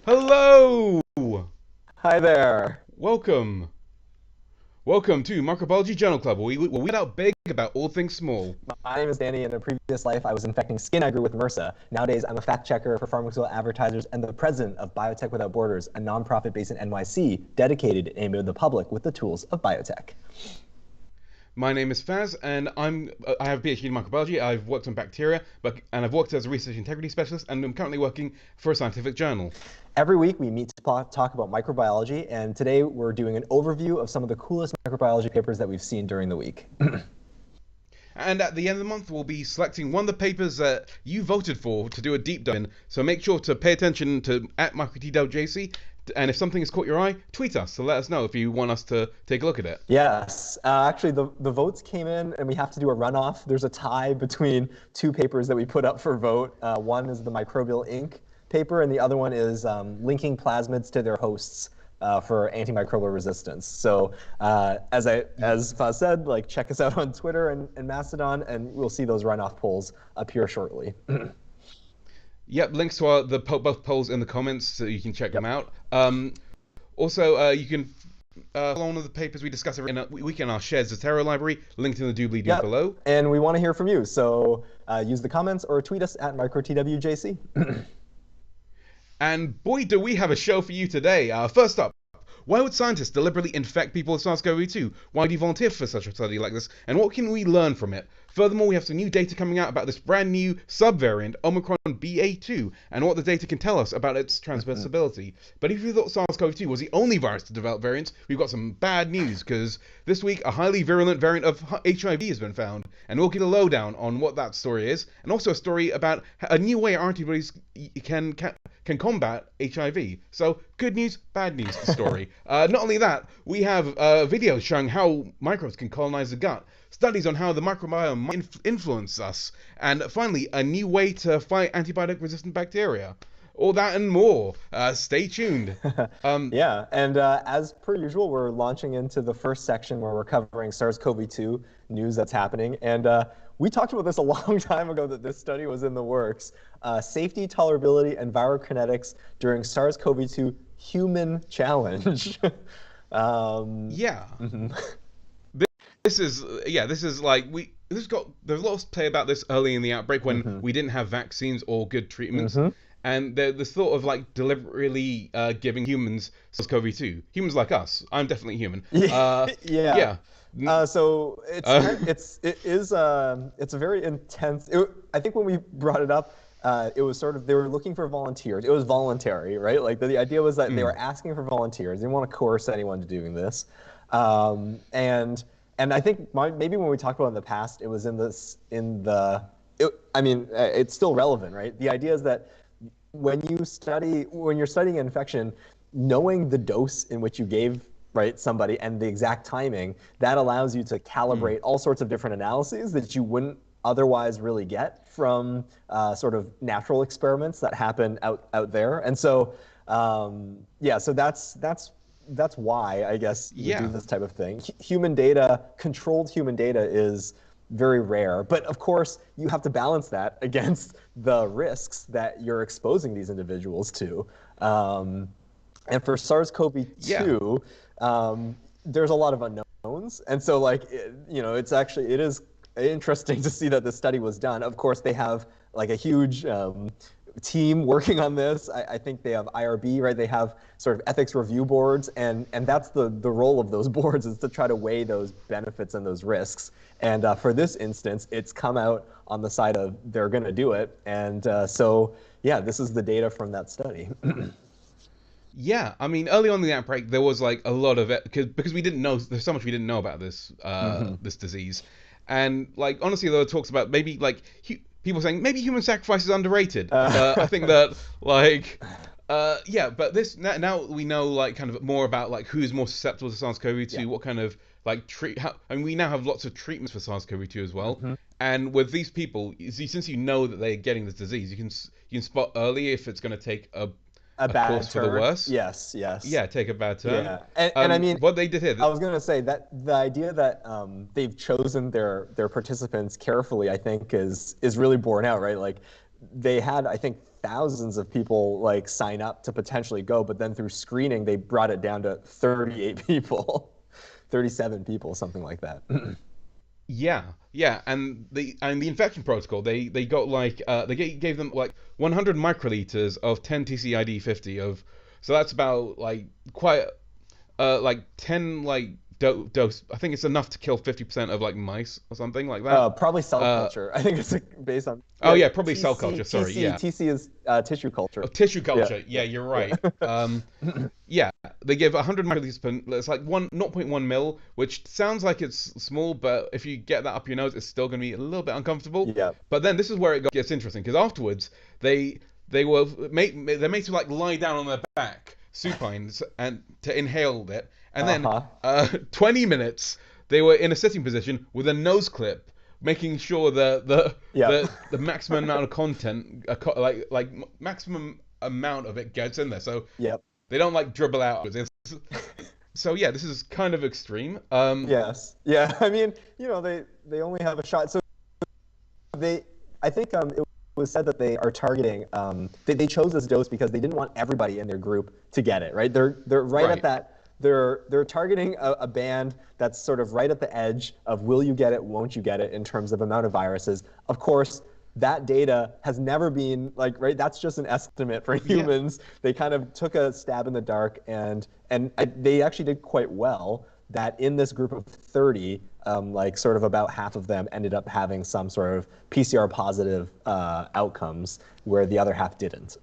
Hello! Hi there. Welcome. Welcome to Microbiology Journal Club, where we get out big about all things small. My name is Danny. In a previous life, I was infecting skin I grew with MRSA. Nowadays, I'm a fact checker for pharmaceutical advertisers and the president of Biotech Without Borders, a nonprofit based in NYC dedicated to aiming the public with the tools of biotech. My name is Faz, and I have a PhD in microbiology. I've worked on bacteria, and I've worked as a research integrity specialist, and I'm currently working for a scientific journal. Every week, we meet to talk about microbiology, and today we're doing an overview of some of the coolest microbiology papers that we've seen during the week. And at the end of the month, we'll be selecting one of the papers that you voted for to do a deep dive in. So make sure to pay attention to @microtwjc, and if something has caught your eye, tweet us to let us know if you want us to take a look at it. Yes, actually, the votes came in, and we have to do a runoff. There's a tie between two papers that we put up for vote. One is the Microbial Inc. paper, and the other one is linking plasmids to their hosts for antimicrobial resistance. So as Faz said, check us out on Twitter and Mastodon, and we'll see those runoff polls appear shortly. Yep, links to both polls in the comments, so you can check them out. Also, you can follow one of the papers we discuss every week in our Shared Zotero library, linked in the doobly-doo below. And we want to hear from you, so use the comments or tweet us at microtwjc. And boy, do we have a show for you today. First up, why would scientists deliberately infect people with SARS-CoV-2? Why do you volunteer for such a study like this? And what can we learn from it? Furthermore, we have some new data coming out about this brand new subvariant, Omicron BA2, and what the data can tell us about its transmissibility. But if you thought SARS-CoV-2 was the only virus to develop variants, we've got some bad news, because this week a highly virulent variant of HIV has been found, and we'll get a lowdown on what that story is, and also a story about a new way our antibodies can combat HIV. So, good news, bad news story. Not only that, we have videos showing how microbes can colonize the gut, studies on how the microbiome might influence us, and finally, a new way to fight antibiotic-resistant bacteria. All that and more. Stay tuned. Yeah, and as per usual, we're launching into the first section where we're covering SARS-CoV-2 news that's happening. And we talked about this a long time ago that this study was in the works. Safety, tolerability, and viral kinetics during SARS-CoV-2 human challenge. Yeah. This is like there's a lot to say about this early in the outbreak when we didn't have vaccines or good treatments. And this thought of deliberately giving humans SARS-CoV-2, humans like us. I'm definitely human. Yeah. So it's a very intense. I think when we brought it up, it was sort of they were looking for volunteers. It was voluntary, right? Like the idea was that they were asking for volunteers. They didn't want to coerce anyone to doing this. And I think maybe when we talked about it in the past, it was it's still relevant, right? The idea is that when you're studying infection, knowing the dose in which you gave somebody and the exact timing, that allows you to calibrate all sorts of different analyses that you wouldn't otherwise really get from sort of natural experiments that happen out there. And so so that's why I guess you do this type of thing. Controlled human data is very rare, but of course you have to balance that against the risks that you're exposing these individuals to. And for SARS-CoV-2, there's a lot of unknowns, and so it is interesting to see that this study was done. Of course, they have a huge team working on this. I think they have IRB, right? They have sort of ethics review boards, and that's the role of those boards, is to try to weigh those benefits and those risks. And for this instance, it's come out on the side of they're going to do it. And this is the data from that study. Yeah, I mean, early on in the outbreak, there was a lot of it because we didn't know. There's so much we didn't know about this this disease, and honestly, there were talks about maybe people saying maybe human sacrifice is underrated. I think that but this now we know kind of more about who's more susceptible to SARS-CoV-2, what kind of and we now have lots of treatments for SARS-CoV-2 as well. And with these people, since you know that they're getting this disease, you can spot early if it's going to take a bad course turn. For the worse. Yes. Yeah, take a bad turn. Yeah, and I mean, what they did here. I was going to say that the idea that they've chosen their participants carefully, I think, is really borne out, right? they had, I think, thousands of people like sign up to potentially go, but then through screening, they brought it down to 38 people, 37 people, something like that. Yeah, yeah, and the infection protocol, they got like gave them like 100 microliters of 10 TCID 50 of, so that's about like quite like 10 like dose. I think it's enough to kill 50% of like mice or something like that. Probably cell culture. I think it's like, based on, Oh yeah, yeah, probably cell culture. Sorry, yeah. TC is tissue culture. Oh, tissue Yeah, culture. Yeah, you're right. yeah. Yeah, they give 100 microliters per. It's like 0.1 mil, which sounds like it's small, but if you get that up your nose, it's still going to be a little bit uncomfortable. Yeah. But then this is where it gets interesting, because afterwards they were they're made to like lie down on their back, supines, and to inhale it, and then 20 minutes they were in a sitting position with a nose clip, making sure the maximum amount of content, like maximum amount of it gets in there. So Yep. they don't like dribble out. So yeah, this is kind of extreme. Yes. Yeah. I mean, they only have a shot. So I think it was said that they are targeting. They chose this dose because they didn't want everybody in their group to get it. Right. They're right at that. They're targeting a band that's sort of right at the edge of will you get it, won't you get it, in terms of amount of viruses. Of course, that data has never been like, right, that's just an estimate for humans. Yeah. They kind of took a stab in the dark, and they actually did quite well, that in this group of 30, like sort of about half of them ended up having some sort of PCR positive outcomes, where the other half didn't.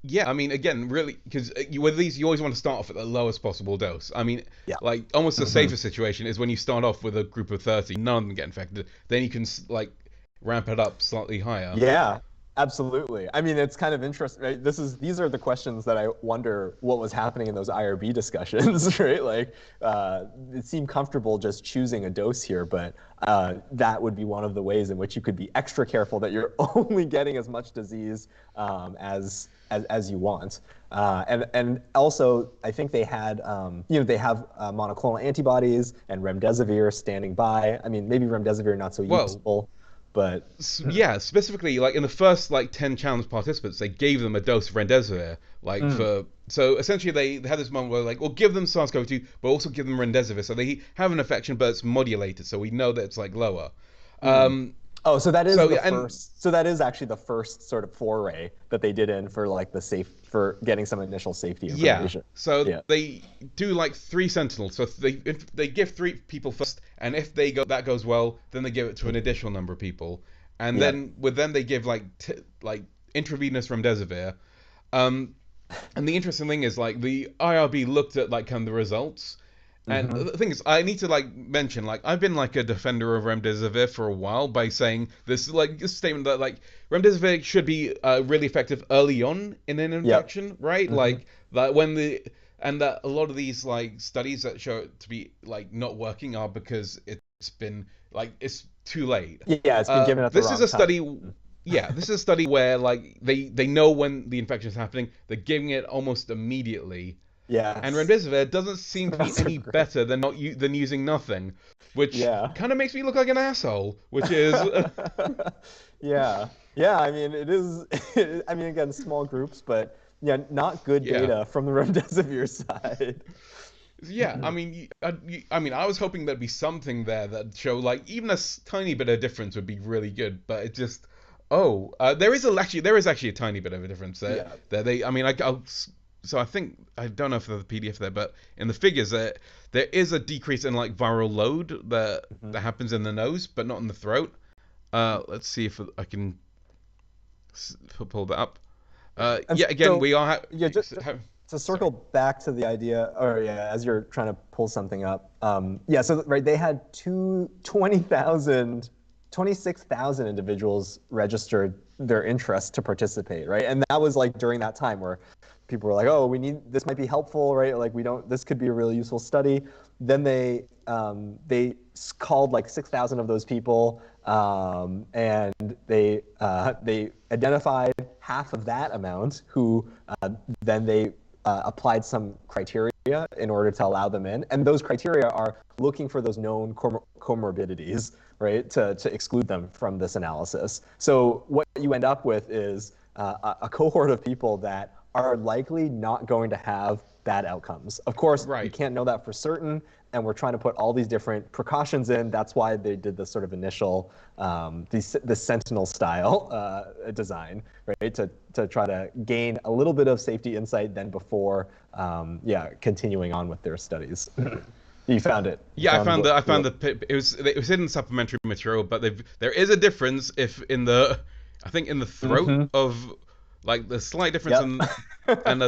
Yeah, I mean, again, really, because with these, you always want to start off at the lowest possible dose. I mean, like, almost the safest situation is when you start off with a group of 30, none of them get infected, then you can, like, ramp it up slightly higher. Yeah, absolutely. I mean, it's kind of interesting, right? These are the questions that I wonder what was happening in those IRB discussions, right? Like, it seemed comfortable just choosing a dose here, but that would be one of the ways in which you could be extra careful that you're only getting as much disease as you want. And also, I think they had, they have monoclonal antibodies and remdesivir standing by. I mean, maybe remdesivir not so useful, but yeah, specifically like in the first like 10 challenge participants, they gave them a dose of remdesivir, like so essentially they had this moment where like, well, give them SARS-CoV-2, but also give them remdesivir, so they have an infection, but it's modulated, so we know that it's like lower. Oh, so that is first. So that is actually the first sort of foray that they did in for like for getting some initial safety information. Yeah. So they do like 3 sentinels. So if they give 3 people first, and if that goes well, then they give it to an additional number of people, and then with them they give like intravenous remdesivir. And the interesting thing is like the IRB looked at like kind of the results. And the thing is, I need to like mention, like I've been like a defender of remdesivir for a while by saying this statement that like remdesivir should be really effective early on in an infection, right? Like that that a lot of these like studies that show it to be like not working are because it's been like it's too late. Yeah, it's been given at the wrong time. This is a study where like they know when the infection is happening, they're giving it almost immediately. Yeah. And remdesivir doesn't seem to be any better than using nothing, which kind of makes me look like an asshole, which is Yeah. I mean, it is. I mean, again, small groups, but not good data from the remdesivir side. Yeah, I mean, I was hoping there'd be something there that show like even a tiny bit of difference would be really good, but it just there is actually a tiny bit of a difference there. So I think, I don't know if there's a PDF there, but in the figures there is a decrease in like viral load that happens in the nose, but not in the throat. Let's see if I can pull that up. To circle back to the idea, as you're trying to pull something up. So right, they had 26,000 individuals registered their interest to participate, right? And that was like during that time where people were like, oh, this might be helpful, right? Like this could be a really useful study. Then they called like 6,000 of those people, and they identified half of that amount who then they applied some criteria in order to allow them in. And those criteria are looking for those known comorbidities, right, to exclude them from this analysis. So what you end up with is a cohort of people that are likely not going to have bad outcomes. Of course, we Right. can't know that for certain, and we're trying to put all these different precautions in. That's why they did this sort of initial, the Sentinel style design, right, to try to gain a little bit of safety insight then before, continuing on with their studies. You found it. You Yeah, found I found it was hidden supplementary material, but there is a difference if in the I think in the throat of like the slight difference and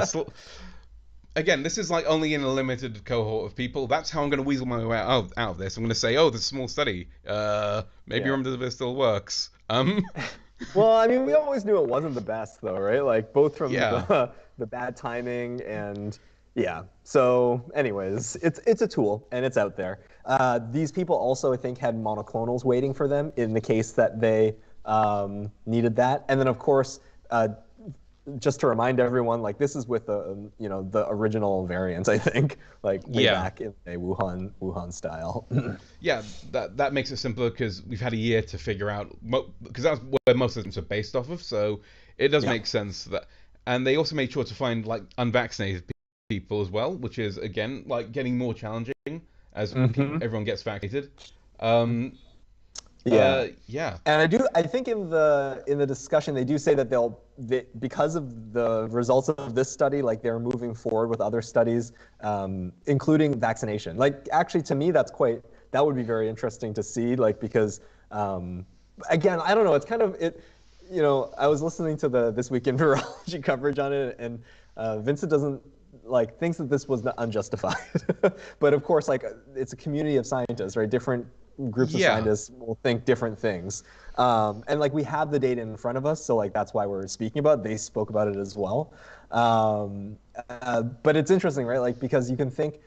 again, this is like only in a limited cohort of people. That's how I'm going to weasel my way out of this. I'm going to say, oh, this small study. Maybe remdesivir still works. Well, I mean, we always knew it wasn't the best, though, right? Like both from Yeah. the bad timing and yeah. So, anyways, it's a tool and it's out there. These people also, I think, had monoclonals waiting for them in the case that they needed that. And then, of course, just to remind everyone, like this is with the original variants, I think, like way back in a Wuhan style. Yeah, that makes it simpler because we've had a year to figure out because that's where most of them are based off of. So it does make sense that, and they also made sure to find like unvaccinated people as well, which is again like getting more challenging as everyone gets vaccinated. Yeah. And I think in the discussion they do say that because of the results of this study, like they're moving forward with other studies, including vaccination. Like actually, to me, that would be very interesting to see. Like because again, I don't know. It's kind of it. You know, I was listening to the This Week in Virology coverage on it, and Vincent thinks that this was not unjustified. But of course, like it's a community of scientists, right? Different groups of scientists will think different things. And like we have the data in front of us, so like that's why we're speaking about it. They spoke about it as well. But it's interesting, right? Like because you can think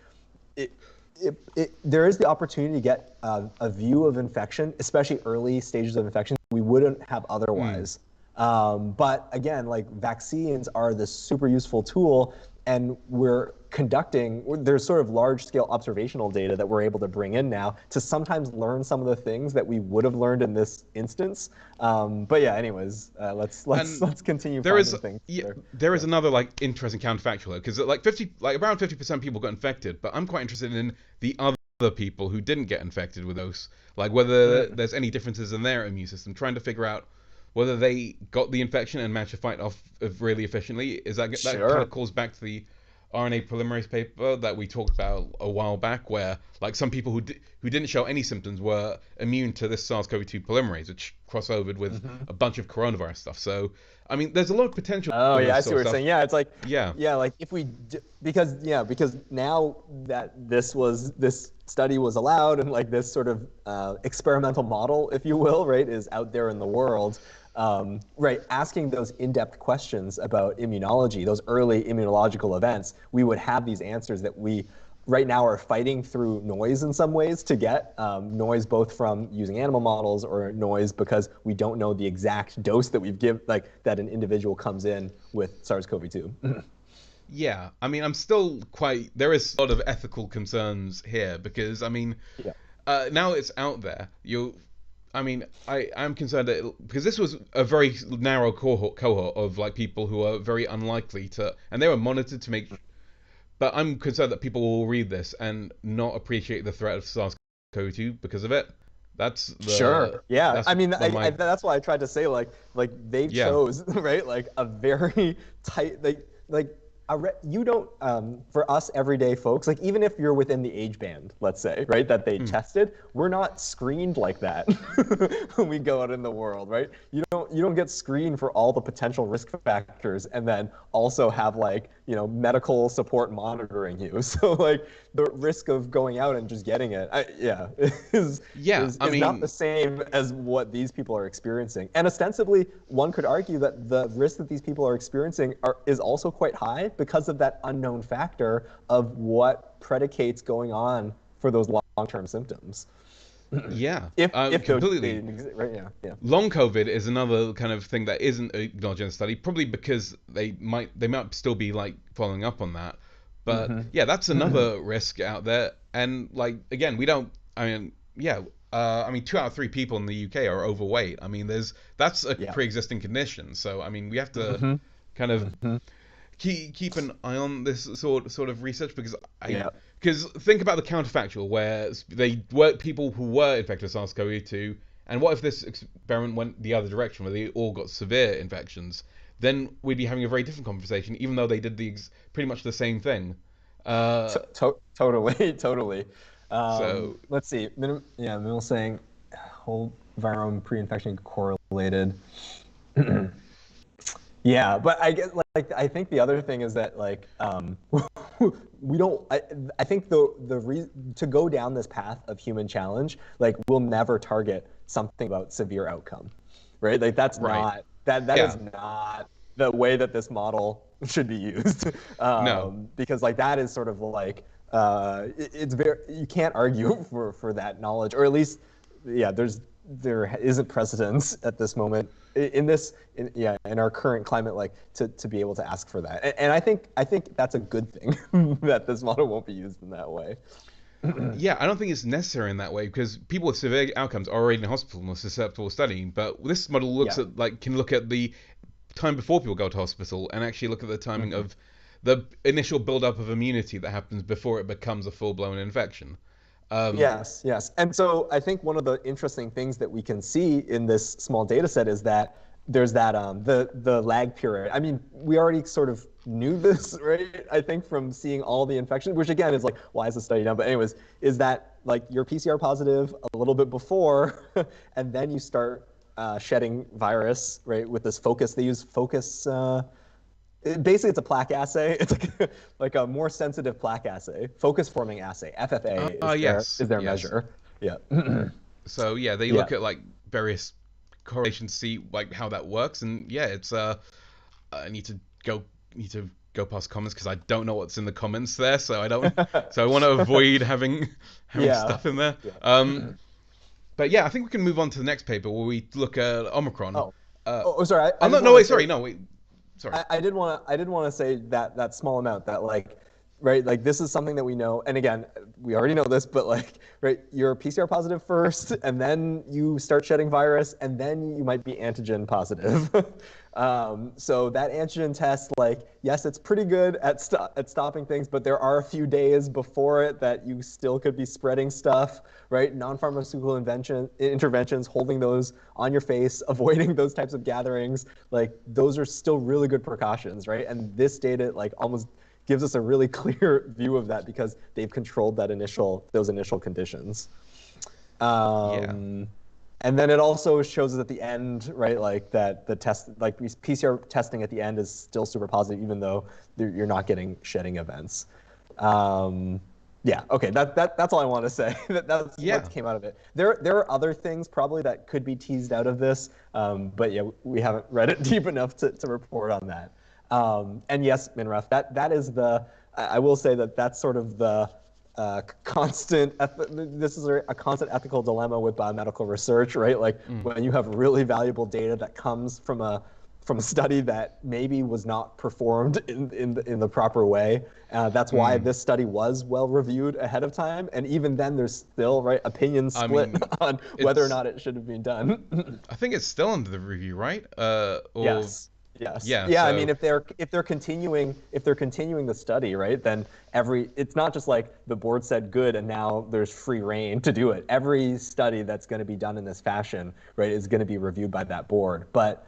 there is the opportunity to get a view of infection, especially early stages of infection, we wouldn't have otherwise. But again, like vaccines are this super useful tool, and there's sort of large scale observational data that we're able to bring in now to sometimes learn some of the things that we would have learned in this instance. But yeah, anyways, let's continue finding things. There is another like interesting counterfactual because around 50% of people got infected, but I'm quite interested in the other people who didn't get infected with those, like whether there's any differences in their immune system, trying to figure out whether they got the infection and managed to fight off really efficiently. Is that kind of calls back to the RNA polymerase paper that we talked about a while back, where like some people who didn't show any symptoms were immune to this SARS-CoV-2 polymerase, which crossovered with a bunch of coronavirus stuff. So I mean, there's a lot of potential. Oh yeah, I see what you're saying. Yeah, it's like like if because now that this study was allowed and like this sort of experimental model, if you will, right, is out there in the world. Right, asking those in-depth questions about immunology, those early immunological events, we would have these answers that we right now are fighting through noise in some ways to get noise both from using animal models or noise because we don't know the exact dose that that an individual comes in with SARS-CoV-2. Yeah, I mean, there is a lot of ethical concerns here because I mean, now it's out there. I'm concerned that because this was a very narrow cohort of like people who are very unlikely to, and they were monitored to make. But I'm concerned that people will read this and not appreciate the threat of SARS-CoV-2 because of it. That's I mean, that's why I tried to say like they chose right like a very tight you don't for us everyday folks, like even if you're within the age band, let's say, right, that they tested, we're not screened like that when we go out in the world, right? You don't get screened for all the potential risk factors and then also have like medical support monitoring you. So like the risk of going out and just getting it is not the same as what these people are experiencing. And ostensibly one could argue that the risk that these people are experiencing is also quite high because of that unknown factor of what predicates going on for those long-term symptoms. Yeah, if completely. Right, Long COVID is another kind of thing that isn't acknowledged in the study, probably because they might still be like following up on that. But that's another risk out there. And like again, yeah, I mean, 2 out of 3 people in the UK are overweight. I mean, that's a Yeah. pre-existing condition. So I mean, we have to Hmm. kind of Hmm. keep an eye on this sort of research Yeah. because think about the counterfactual where they were people who were infected with SARS-CoV-2, and what if this experiment went the other direction where they all got severe infections? Then we'd be having a very different conversation, even though they did pretty much the same thing. Totally, totally. So Let's see. Minimal saying whole virome pre-infection correlated. Yeah, but I guess like I think the other thing is that like we don't. I think to go down this path of human challenge, like we'll never target something about severe outcome, right? Like that's right, not that yeah, is not the way that this model should be used, no, because like that is sort of like it's very you can't argue for that knowledge, or at least yeah, there isn't precedence at this moment in our current climate, like to be able to ask for that. And I think that's a good thing that this model won't be used in that way. yeah, I don't think it's necessary in that way because people with severe outcomes are already in hospital and are susceptible to studying. But this model looks Yeah. at can look at the time before people go to hospital and actually look at the timing Hmm. of the initial build-up of immunity that happens before it becomes a full-blown infection. Um, Yes, yes. And so I think one of the interesting things that we can see in this small data set is that there's that the lag period. I mean, we already sort of knew this, right? I think from seeing all the infections, which again is like, why is the study done? But anyways, is that like you're PCR positive a little bit before, and then you start shedding virus, right? With this focus, they use focus. Basically, it's a plaque assay. It's like like a more sensitive plaque assay, focus forming assay. FFA yes, is their yes. measure. Yeah. So yeah, they Yeah. look at various correlations, see how that works, and yeah, it's I need to go past comments because I don't know what's in the comments there, so I don't, so I want to avoid having Yeah. stuff in there. Yeah. But yeah, I think we can move on to the next paper where we look at Omicron. Oh. Uh, Sorry. oh I no, just no, want to wait, say sorry, no, wait, sorry. I did want to say that that small amount that like right like this is something that we know, and again we already know this, but like right you're PCR positive first and then you start shedding virus and then you might be antigen positive. So that antigen test, like yes, it's pretty good at stopping things, but there are a few days before it that you still could be spreading stuff, right? Non-pharmaceutical interventions, holding those on your face, avoiding those types of gatherings, like those are still really good precautions, right? And this data like almost gives us a really clear view of that because they've controlled those initial conditions. Yeah. And then it also shows us at the end, right, like that the test, like PCR testing at the end is still super positive, even though you're not getting shedding events. Yeah, okay, that's all I want to say. That's what Yeah. came out of it. There are other things probably that could be teased out of this, but yeah, we haven't read it deep enough to report on that. And yes, Minref, that is I will say that that's sort of the this is a constant ethical dilemma with biomedical research, right? Like Mm. when you have really valuable data that comes from a study that maybe was not performed in the proper way. That's why Mm. this study was well reviewed ahead of time, and even then, there's still right opinions I split mean, on whether or it's not it should have been done. I think it's still under the review, right? Or Yes. Yes. yeah, Yeah. I mean, so if they're continuing the study, right, then it's not just like the board said good and now there's free reign to do it. Every study that's going to be done in this fashion, right, is going to be reviewed by that board. But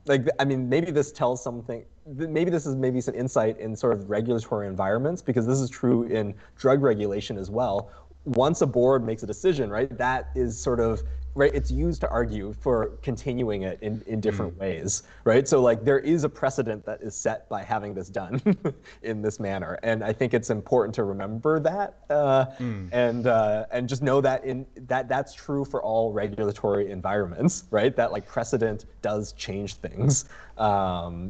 like, I mean, maybe this tells something. Maybe this is maybe some insight in sort of regulatory environments, because this is true in drug regulation as well. Once a board makes a decision, right, that is sort of right, it's used to argue for continuing it in different ways, right? So like there is a precedent that is set by having this done in this manner, and I think it's important to remember that, mm, and just know that that's true for all regulatory environments, right? That like precedent does change things,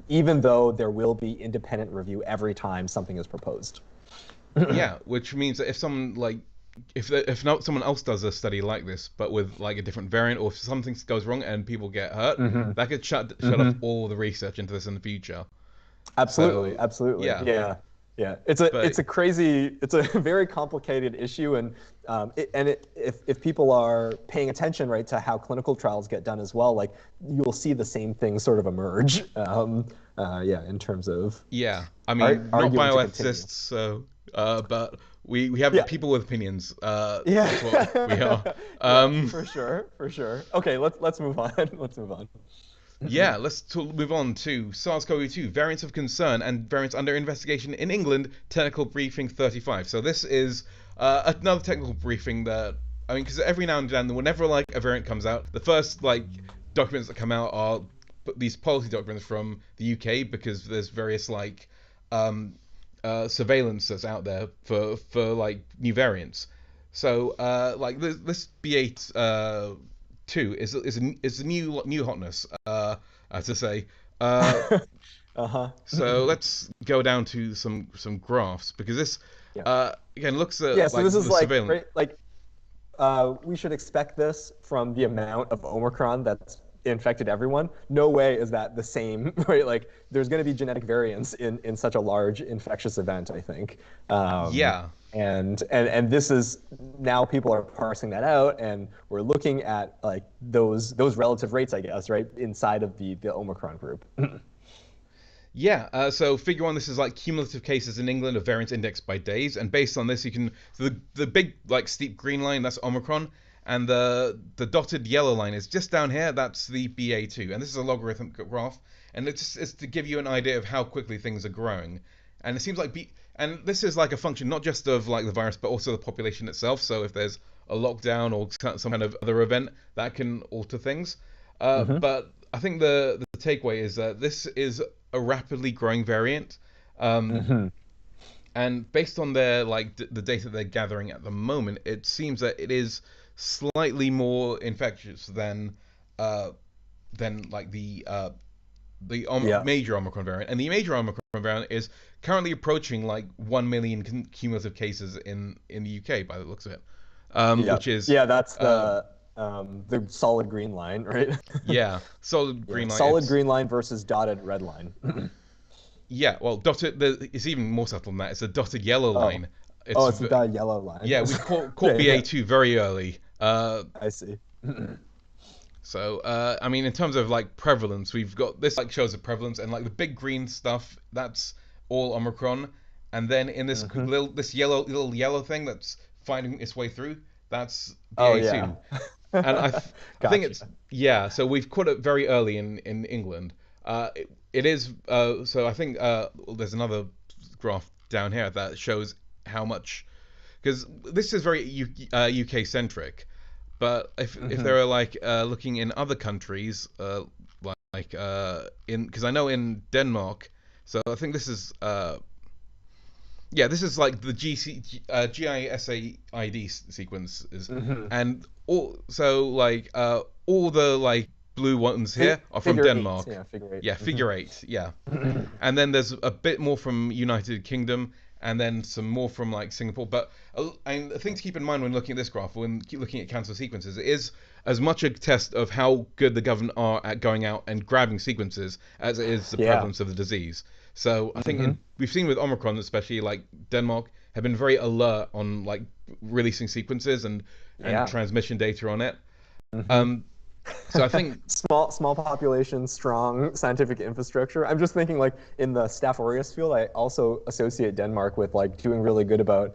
even though there will be independent review every time something is proposed. yeah, which means that if someone if not someone else does a study like this, but with like a different variant, or if something goes wrong and people get hurt, Hmm. that could shut Hmm. off all the research into this in the future. Absolutely, So absolutely. yeah, Yeah, Yeah, But it's a crazy, it's a very complicated issue, and if people are paying attention, right, to how clinical trials get done as well, like you'll see the same things sort of emerge. Yeah, in terms of yeah, I mean, not arguing to continue. bioethicists, so but we have Yeah, people with opinions. That's what we are. yeah, yeah, Um, for sure, for sure. Okay, let's move on. Let's move on. Yeah, move on to SARS-CoV-2 variants of concern and variants under investigation in England. Technical briefing 35. So this is another technical briefing that I mean, because every now and then, whenever like a variant comes out, the first like documents that come out are these policy documents from the UK because there's various like surveillance that's out there for like new variants. So like this B8 two is a new hotness, to say. Uh, Uh-huh. so let's go down to some graphs because this Yeah. again looks Yeah, at so like this is the like, surveillance. right, like we should expect this from the amount of Omicron that's infected everyone. No way is that the same, right? Like there's going to be genetic variants in such a large infectious event, I think. Yeah, And this is now people are parsing that out, and we're looking at like those relative rates, I guess, right, inside of the Omicron group. yeah. So figure one, this is like cumulative cases in England of variants indexed by days, and based on this, you can so the big like steep green line, that's Omicron, and the dotted yellow line is just down here. That's the BA2, and this is a logarithmic graph, and it's to give you an idea of how quickly things are growing. And it seems like and this is like a function not just of like the virus, but also the population itself. So if there's a lockdown or some kind of other event, that can alter things. Hmm. But I think the takeaway is that this is a rapidly growing variant. Um, Hmm. and based on their like the data they're gathering at the moment, it seems that it is slightly more infectious uh, than like the Yeah. major Omicron variant, and the major Omicron variant is currently approaching like 1 million cumulative cases in the UK by the looks of it, Yeah. which is Yeah, that's uh, the solid green line, right? yeah, solid Yeah. green light. Solid It's green line versus dotted red line. yeah, well, it's even more subtle than that. It's a dotted yellow Oh. line. Oh, It's it's the yellow line. yeah, we caught Yeah, yeah. BA2 very early. I see. So I mean, in terms of like prevalence, we've got this like shows the prevalence, and like the big green stuff, that's all Omicron, and then in this Hmm. this little yellow thing that's finding its way through, that's Oh, yeah. BA2, and I think it's Gotcha. yeah. So we've caught it very early in England. It is so I think there's another graph down here that shows how much because this is very UK centric. But if Hmm. they were like looking in other countries, like in because I know in Denmark, so I think this is yeah, this is like the GISAID sequences, Hmm. and all the like blue ones here are from Figure eight. Denmark. Yeah, figure eight. Yeah, figure eight. Yeah, and then there's a bit more from United Kingdom, and then some more from like Singapore. But and the thing to keep in mind when looking at this graph, when looking at cancer sequences, it is as much a test of how good the government are at going out and grabbing sequences as it is the Yeah. prevalence of the disease. So I think Hmm. we've seen with Omicron, especially like Denmark, have been very alert on like releasing sequences and Yeah. transmission data on it. Hmm. Um, so I think Small population, strong scientific infrastructure. I'm just thinking like in the Staph aureus field, I also associate Denmark with like doing really good about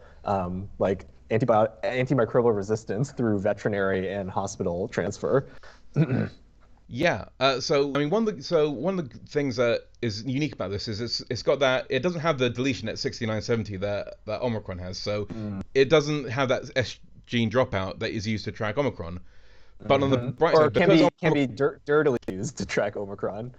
like antimicrobial resistance through veterinary and hospital transfer. yeah. So I mean, one of the things that is unique about this is it's got that it doesn't have the deletion at 6970 that Omicron has. So Mm. it doesn't have that S gene dropout that is used to track Omicron. But on the Hmm. bright Or side, because can be dirtily used to track Omicron.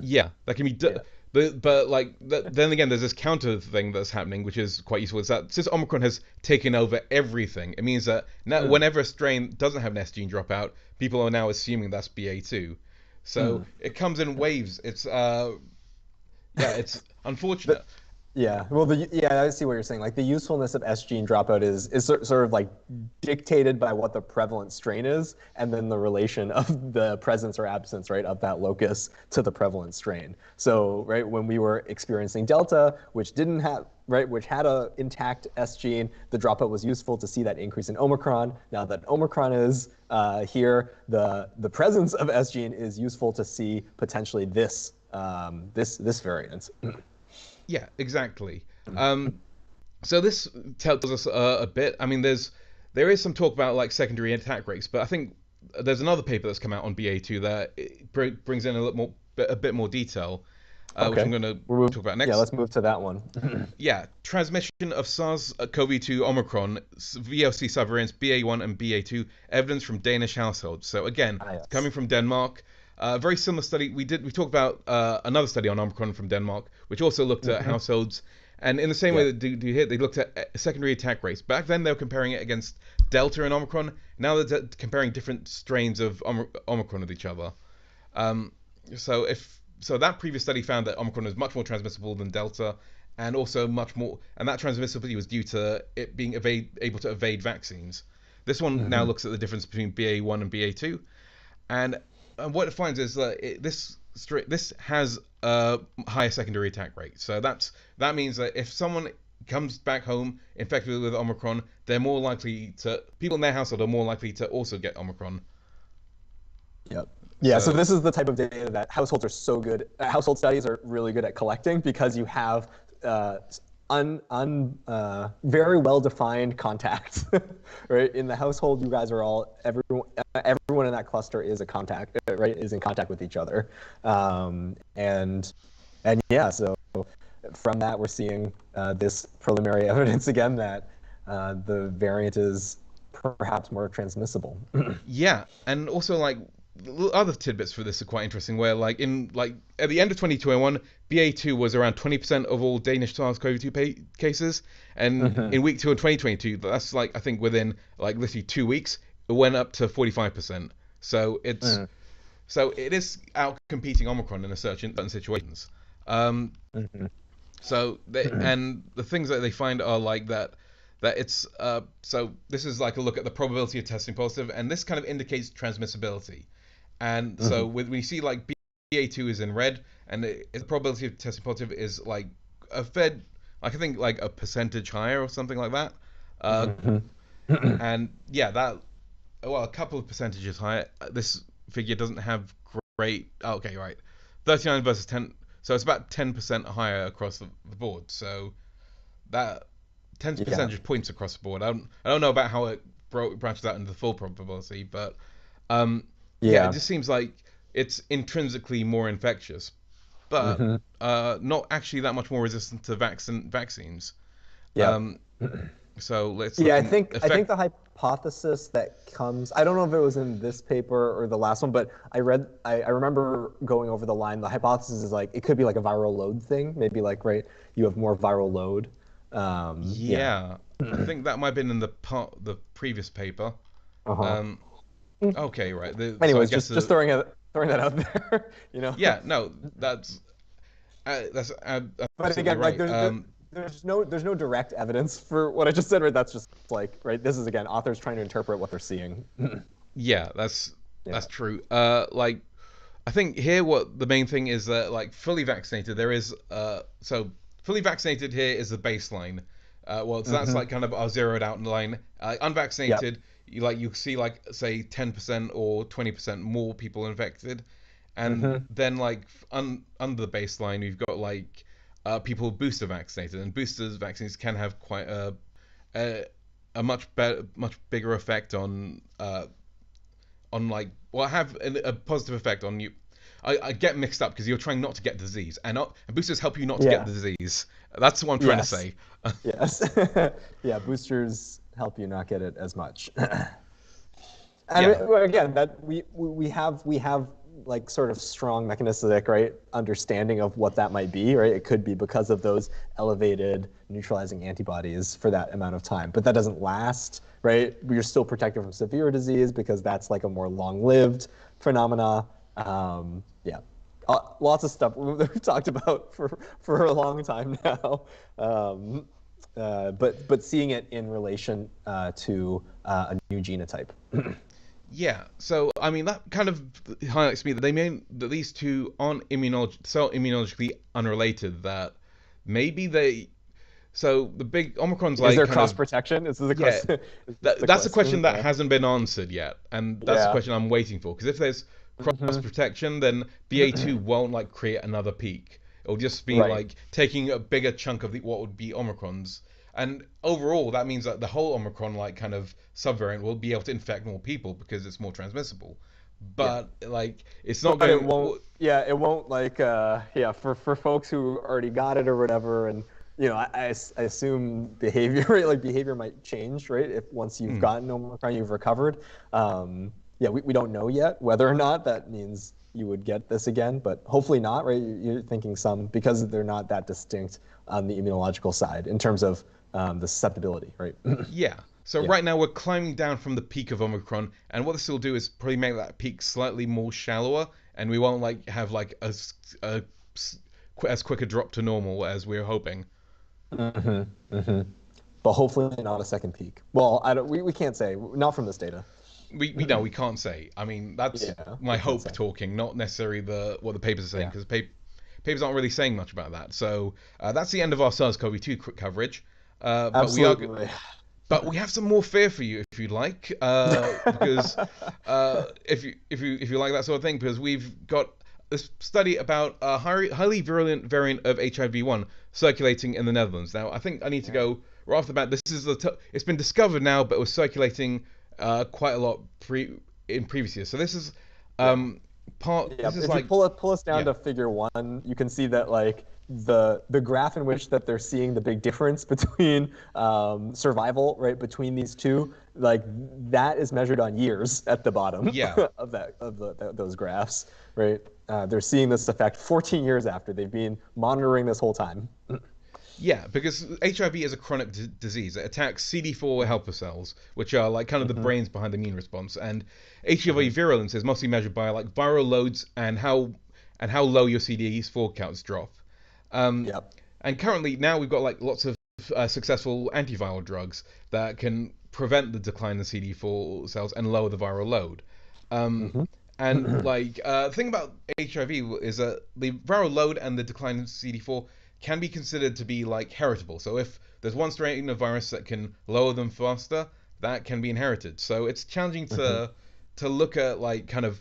yeah, that can be. Yeah. But like then again, there's this counter thing that's happening, which is quite useful. Is that since Omicron has taken over everything, it means that now Mm. whenever a strain doesn't have an S gene dropout, people are now assuming that's BA2. So Mm. it comes in waves. It's yeah, it's The, unfortunate. Yeah, well, yeah, I see what you're saying. Like the usefulness of S gene dropout is sort of like dictated by what the prevalent strain is, and then the relation of the presence or absence, right, of that locus to the prevalent strain. So, right, when we were experiencing Delta, which didn't have right, which had a intact S gene, the dropout was useful to see that increase in Omicron. Now that Omicron is here, the presence of S gene is useful to see potentially this this variant. Yeah, exactly. So this tells us a bit. I mean, there is some talk about like secondary attack rates, but I think there's another paper that's come out on BA2 that brings in a bit more detail, which I'm going to talk about next. Yeah, let's move to that one. Yeah, transmission of SARS-CoV-2 Omicron, VLC subvariants BA1 and BA2, evidence from Danish households. So again, coming from Denmark, very similar study. We talked about another study on Omicron from Denmark, which also looked at households. And in the same way that do here, they looked at secondary attack rates. Back then, they were comparing it against Delta and Omicron. Now they're comparing different strains of Omicron with each other. So that previous study found that Omicron is much more transmissible than Delta, and also much more, and that transmissibility was due to it being able to evade vaccines. This one now looks at the difference between BA1 and BA2, and what it finds is that this has a higher secondary attack rate. So that means that if someone comes back home infected with Omicron, people in their household are more likely to also get Omicron. Yep. Yeah, so this is the type of data that households are so good. Household studies are really good at collecting because you have very well-defined contacts, right? In the household, you guys are everyone in that cluster is a contact, right? Is in contact with each other, and yeah, so from that we're seeing this preliminary evidence again that the variant is perhaps more transmissible. Yeah, and also like other tidbits for this are quite interesting. Where at the end of 2021, BA2 was around 20% of all Danish SARS-CoV-2 cases, and in week 2 of 2022, that's I think within literally 2 weeks, it went up to 45%. So it is out competing Omicron in certain situations. So and the things that they find are that it's so this is a look at the probability of testing positive, and this kind of indicates transmissibility. And so we see BA2 is in red, and the probability of testing positive is I think a percentage higher or something like that. And yeah, a couple of percentages higher. This figure doesn't have great. Okay, right, 39 versus 10. So it's about 10% higher across the board. So that 10 percentage points across the board. I don't know about how it branches out into the full probability, but it just seems like it's intrinsically more infectious, but not actually that much more resistant to vaccines. Yeah. So let's. Yeah, I think the hypothesis that comes. I don't know if it was in this paper or the last one, but I remember going over the line. The hypothesis is it could be a viral load thing. Maybe you have more viral load. Yeah. I think that might have been in the previous paper. Okay, right. Anyways, so just throwing that out there, Yeah, no, that's but again, right. There's no direct evidence for what I just said, right? That's just right. This is again authors trying to interpret what they're seeing. Yeah, that's true. I think here what the main thing is that fully vaccinated there is so fully vaccinated here is the baseline. So that's kind of our zeroed out line. Unvaccinated, you see say 10% or 20% more people infected, and then under the baseline we've got people booster vaccinated, and boosters vaccines can have quite a much bigger effect on have a positive effect on you. I get mixed up because you're trying not to get disease, and boosters help you not to get the disease. That's what I'm trying to say. Yes. Yeah, boosters help you not get it as much. And again, that we have sort of strong mechanistic understanding of what that might be, right? It could be because of those elevated neutralizing antibodies for that amount of time, but that doesn't last, right? You're still protected from severe disease because that's a more long-lived phenomena. Lots of stuff we've talked about for a long time now, but seeing it in relation to a new genotype. Yeah, so I mean that kind of highlights me that that these two aren't immunologically unrelated. That maybe So the big Omicron's Is like there kind cross of protection? This is the yeah. question. Is this the That's a question question? that hasn't been answered yet, and that's the Yeah. question I'm waiting for. Because if there's cross Hmm. protection, then BA2 won't like create another peak. It'll just be Right. like taking a bigger chunk of what would be Omicrons. And overall, that means that the whole Omicron like kind of subvariant will be able to infect more people because it's more transmissible. Yeah. But like, it's not But it going. won't. Yeah, it won't like. Yeah, for folks who already got it or whatever, and I assume behavior, right? Like behavior might change, right? If once you've gotten Omicron, you've recovered. Yeah, we don't know yet whether or not that means you would get this again, but hopefully not, right? You're thinking some because they're not that distinct on the immunological side in terms of the susceptibility, right? Yeah. So Yeah. right now we're climbing down from the peak of Omicron, and what this will do is probably make that peak slightly more shallower, and we won't like have like as quick a drop to normal as we're hoping. Hmm. Hmm. But hopefully not a second peak. Well, I don't. We can't say. Not from this data. We know we can't say. I mean, that's Yeah, my we can't hope say. talking, not necessarily what the papers are saying, Yeah. because papers aren't really saying much about that. So that's the end of our SARS-CoV-2 coverage. But we are. Absolutely. But we have some more fear for you if you'd like, because if you like that sort of thing, because we've got this study about a highly virulent variant of HIV-1 circulating in the Netherlands. Now, I think I need to go right off the bat. This is it's been discovered now, but it was circulating quite a lot in previous years. So this is Yeah. part. Yeah. This is If you like pull us down yeah. to figure one, you can see that like the graph in which that they're seeing the big difference between survival, right, between these two, like that is measured on years at the bottom Yeah. of those graphs, right? They're seeing this effect 14 years after they've been monitoring this whole time. Yeah, because HIV is a chronic disease. It attacks CD4 helper cells, which are like kind of the brains behind the immune response. And HIV virulence is mostly measured by like viral loads and how low your CD4 counts drop. Um, Yep. and currently now we've got like lots of successful antiviral drugs that can prevent the decline in CD4 cells and lower the viral load. Um, Hmm. and like the thing about HIV is that the viral load and the decline in CD4 can be considered to be like heritable. So if there's one strain of virus that can lower them faster, that can be inherited. So it's challenging to look at like kind of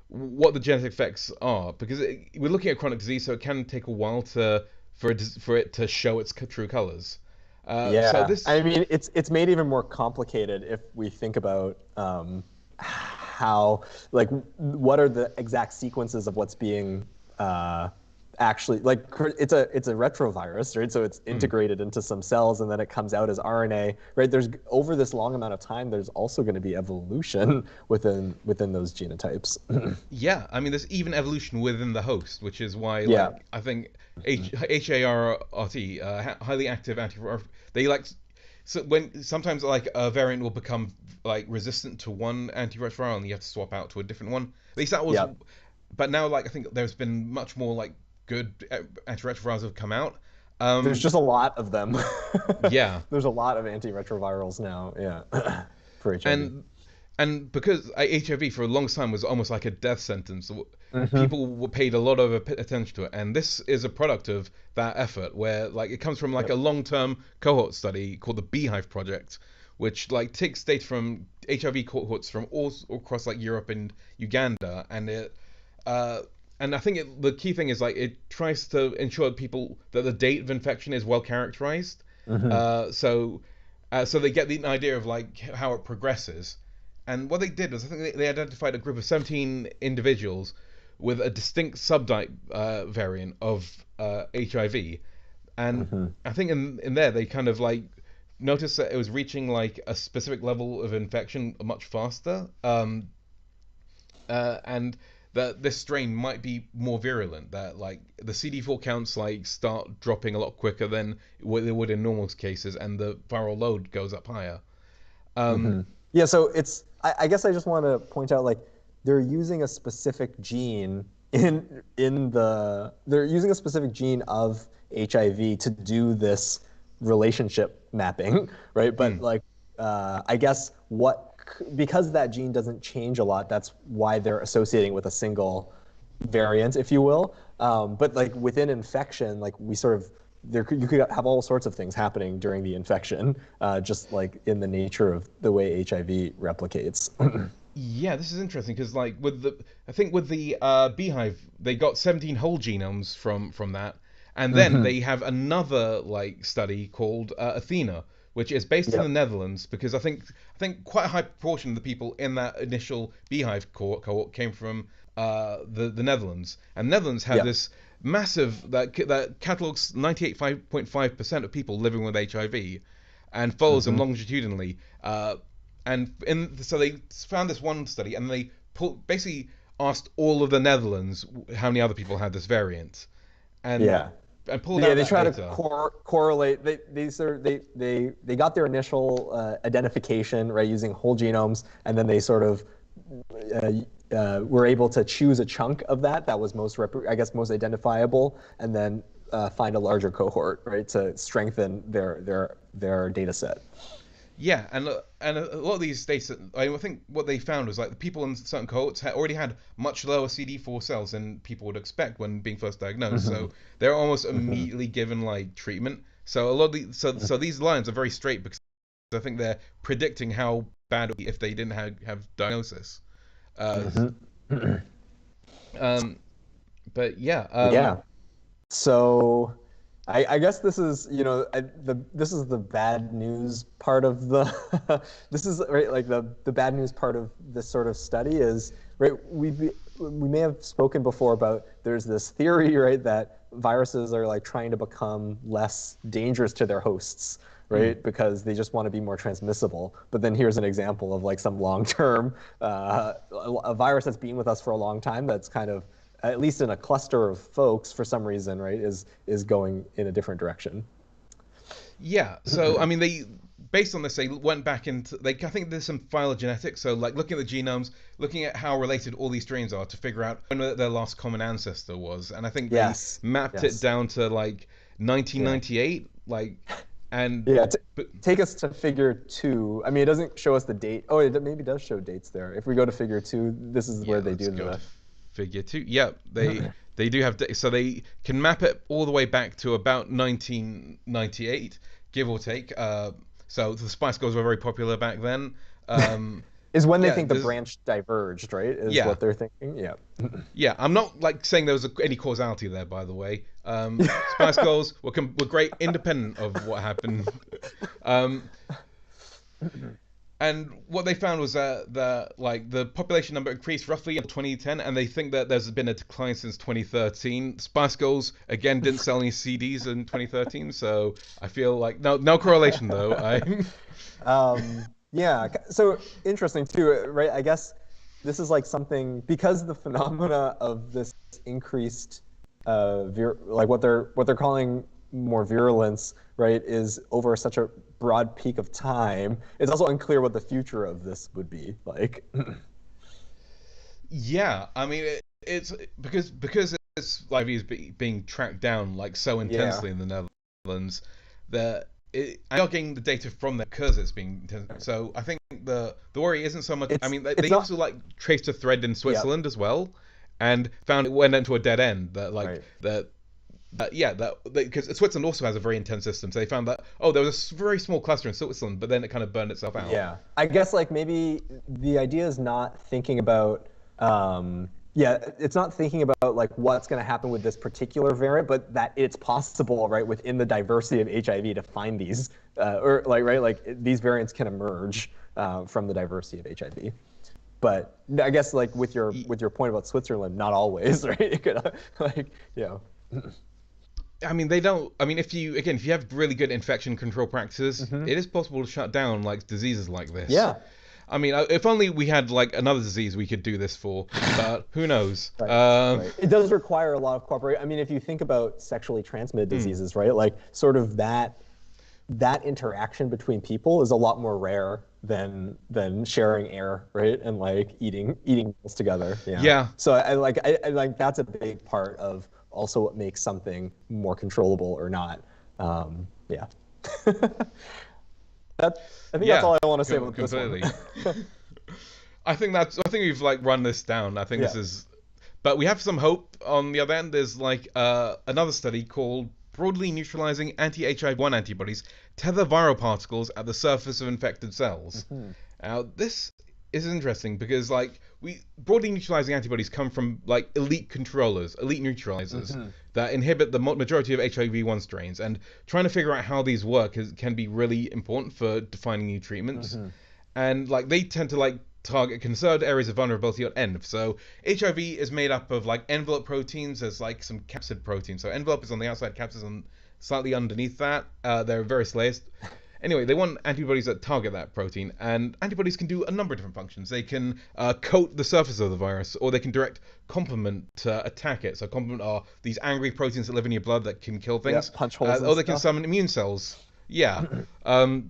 what the genetic effects are because we're looking at chronic disease, so it can take a while for it to show its true colors. So Yeah, this I mean, it's made even more complicated if we think about how, like, what are the exact sequences of what's being actually like it's a retrovirus, right? So it's integrated into some cells and then it comes out as RNA, right? There's over this long amount of time, there's also going to be evolution within those genotypes. Yeah, I mean, there's even evolution within the host, which is why, Yeah. like, I think HART, highly active antiviral, they like, so when sometimes like a variant will become like resistant to one antiretroviral and you have to swap out to a different one. At least that was, Yeah. but now like I think there's been much more like good antiretrovirals have come out. There's Um, just a lot of them. yeah, There's a lot of antiretrovirals now, yeah, for HIV. and because HIV for a long time was almost like a death sentence, Hmm. people were paid a lot of attention to it, and this is a product of that effort, where like it comes from like a Yep. long-term cohort study called the Beehive Project, which like takes data from HIV cohorts from all across like Europe and Uganda, and it uh, and I think the key thing is like it tries to ensure people that the date of infection is well characterized, Hmm. so they get the idea of like how it progresses. And what they did was I think they identified a group of 17 individuals with a distinct subtype variant of HIV, and Hmm. I think in there they kind of like noticed that it was reaching like a specific level of infection much faster, and that this strain might be more virulent. That like the CD4 counts like start dropping a lot quicker than what they would in normal cases, and the viral load goes up higher. Um, Hmm. Yeah, so I guess I just want to point out like they're using a specific gene they're using a specific gene of HIV to do this relationship mapping, right? But mm, like I guess because that gene doesn't change a lot, that's why they're associating with a single variant, if you will. But like within infection, like we sort of you could have all sorts of things happening during the infection, just like in the nature of the way HIV replicates. Yeah, this is interesting because like I think with the beehive, they got 17 whole genomes from that, and then Hmm. they have another like study called Athena, which is based in the Yep. Netherlands because I think quite a high proportion of the people in that initial beehive cohort came from the Netherlands, and Netherlands have Yep. this massive that catalogs 98.5% of people living with HIV, and follows them Hmm. longitudinally. So they found this one study, and they basically asked all of the Netherlands how many other people had this variant, and Yeah. pulled Yeah, out they that try to data. correlate. They got their initial identification right using whole genomes, and then they sort of were able to choose a chunk of that was I guess most identifiable, and then find a larger cohort right to strengthen their data set. Yeah, and a lot of these data, I think what they found was like the people in certain cohorts already had much lower CD4 cells than people would expect when being first diagnosed. Hmm. So they're almost Hmm. immediately given like treatment. So a lot of so these lines are very straight because I think they're predicting how bad it would be if they didn't have diagnosis. Uh, Hmm. um, but yeah, Yeah. So I guess this is, this is the bad news part of the this is right like the bad news part of this sort of study is right we may have spoken before about there's this theory right that viruses are like trying to become less dangerous to their hosts mm, right because they just want to be more transmissible. But then here's an example of like some long-term a virus that's been with us for a long time that's kind of at least in a cluster of folks for some reason, right, is going in a different direction. yeah. So I mean, they based on this, they went back into I think there's some phylogenetics. So like looking at the genomes, looking at how related all these strains are to figure out when their last common ancestor was, and I think they Yes. mapped it Yes. down to like Yeah. 1998, like and Yeah. but Take us to figure two. I mean, it doesn't show us the date. Oh, it maybe does show dates there. If we go to figure two, this is yeah, where they let's do go to the. figure two. Yeah, they do have so they can map it all the way back to about 1998, give or take. So the Spice Girls were very popular back then. Um, Is when they yeah, think the there's branch diverged, right? Is yeah, what they're thinking. Yeah. yeah. I'm not like saying there was any causality there, by the way. Spice Girls were great, independent of what happened. Um, And what they found was that the population number increased roughly in 2010, and they think that there's been a decline since 2013. Spice Girls again didn't sell any CDs in 2013, so I feel like no correlation though. I Yeah. So interesting too, right? I guess this is like something because the phenomena of this increased, like what they're calling more virulence, right, is over such a broad peak of time. It's also unclear what the future of this would be like. yeah, I mean it's because it's like is being tracked down like so Yeah. intensely in the Netherlands that I are getting the data from there because it's being so I think the worry isn't so much. I It's mean it's they not. also like traced a thread in Yeah. Switzerland as well, and found it went into a dead end that like Right. that yeah that because Switzerland also has a very intense system. So they found that there was a very small cluster in Switzerland, but then it kind of burned itself out. Yeah. I guess like maybe the idea is not thinking about yeah, it's not thinking about like what's going to happen with this particular variant, but that it's possible, right, within the diversity of HIV to find these or like right, like these variants can emerge from the diversity of HIV. But I guess like with your point about Switzerland, not always, right? It could like I mean, they don't. I mean, if you have really good infection control practices, hmm. it is possible to shut down like diseases like this. Yeah. I mean, if only we had like another disease we could do this for, but who knows? Right, right. It does require a lot of cooperation. I mean, if you think about sexually transmitted Hmm. diseases, right? Like sort of that interaction between people is a lot more rare than sharing air, right? And like eating meals together. Yeah. Yeah, So I like that's a big part of also what makes something more controllable or not. Yeah. I think that's yeah, all I want to say about this one. completely. I think we've like run this down. I think this Yeah. is, but we have some hope on the other end. There's like another study called broadly neutralizing anti-HIV-1 antibodies tether viral particles at the surface of infected cells. Now, this is interesting because, like, broadly neutralizing antibodies come from, like, elite controllers, elite neutralizers that inhibit the majority of HIV-1 strains, and trying to figure out how these work can be really important for defining new treatments. And, like, they tend to, like, target conserved areas of vulnerability on ENV. So HIV is made up of, like, envelope proteins. There's, like, some capsid proteins. So envelope is on the outside, capsid is on slightly underneath that. They're various layers. Anyway, they want antibodies that target that protein, and antibodies can do a number of different functions. They can coat the surface of the virus, or they can direct complement to attack it. So complement are these angry proteins that live in your blood that can kill things. Yeah, punch holes or they can summon immune cells. Yeah. But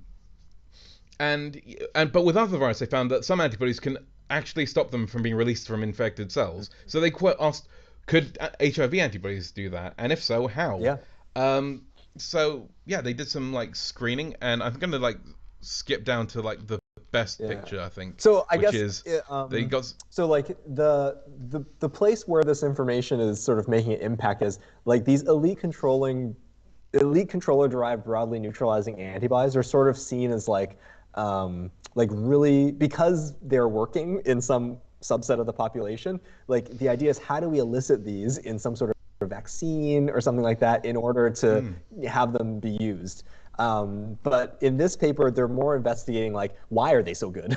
with other viruses, they found that some antibodies can actually stop them from being released from infected cells. So they asked, could HIV antibodies do that? And if so, how? Yeah. So yeah, they did some like screening, and I'm gonna like skip down to like the best picture, I think. So I guess they got. So like the place where this information is sort of making an impact is like these elite controller derived broadly neutralizing antibodies are sort of seen as like really, because they're working in some subset of the population. Like the idea is, how do we elicit these in some sort of vaccine or something like that in order to have them be used. But in this paper, they're more investigating like, why are they so good,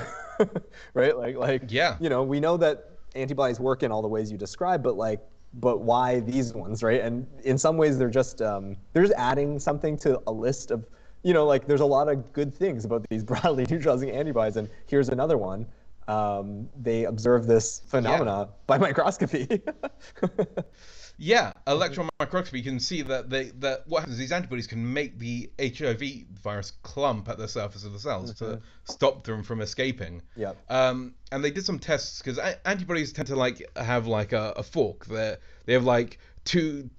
right? Yeah. You know, we know that antibodies work in all the ways you described, but why these ones, right? And in some ways, they're just adding something to a list of, you know, like there's a lot of good things about these broadly neutralizing antibodies, and here's another one. They observe this phenomena by microscopy. Yeah, electron microscopy, you can see that what happens is these antibodies can make the HIV virus clump at the surface of the cells to stop them from escaping. Yeah. And they did some tests because antibodies tend to like have like a fork. They have like two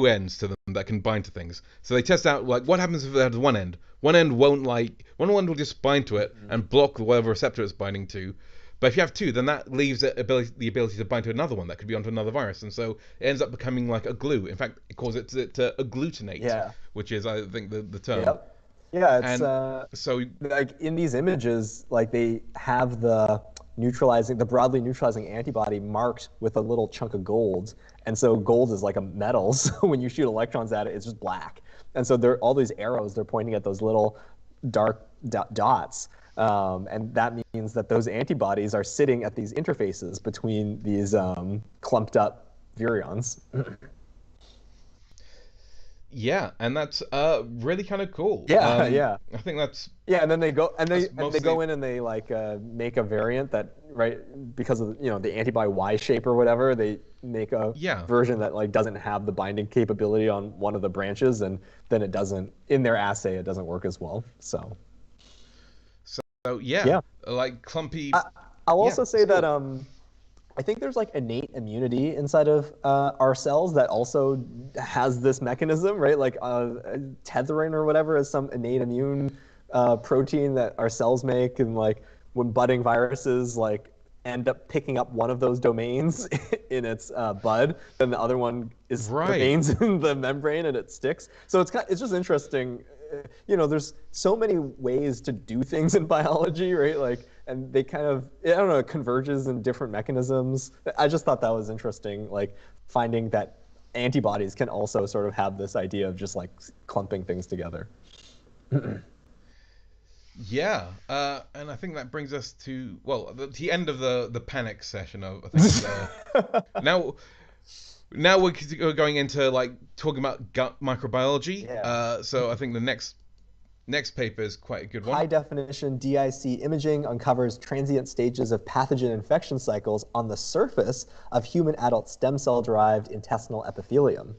ends to them that can bind to things. So they test out like what happens if they have one end. One end will just bind to it and block whatever receptor it's binding to. But if you have two, then that leaves the ability to bind to another one that could be onto another virus, and so it ends up becoming like a glue. In fact, it calls it to agglutinate, which is, I think, the term. Yep. Yeah, it's so like in these images, like they have the broadly neutralizing antibody marked with a little chunk of gold, and so gold is like a metal. So when you shoot electrons at it, it's just black, and so all these arrows, they're pointing at those little dark dots. And that means that those antibodies are sitting at these interfaces between these clumped up virions. Yeah, and that's really kind of cool. Yeah, yeah. I think that's and then they go in and they like make a variant that, right, because of the antibody Y shape or whatever, they make a version that like doesn't have the binding capability on one of the branches, and then it doesn't, in their assay, it doesn't work as well. So like clumpy. I'll also say that I think there's like innate immunity inside of our cells that also has this mechanism, right? Like tethering or whatever is some innate immune protein that our cells make, and like when budding viruses like end up picking up one of those domains in its bud, then the other one remains in the membrane and it sticks. So it's just interesting. There's so many ways to do things in biology, right? Like, and they kind of, I don't know, converges in different mechanisms. I just thought that was interesting, like finding that antibodies can also sort of have this idea of just like clumping things together. Yeah, and I think that brings us to, well, the end of the panic session. I think now we're going into like talking about gut microbiology. So I think the next paper is quite a good one. High definition DIC imaging uncovers transient stages of pathogen infection cycles on the surface of human adult stem cell derived intestinal epithelium.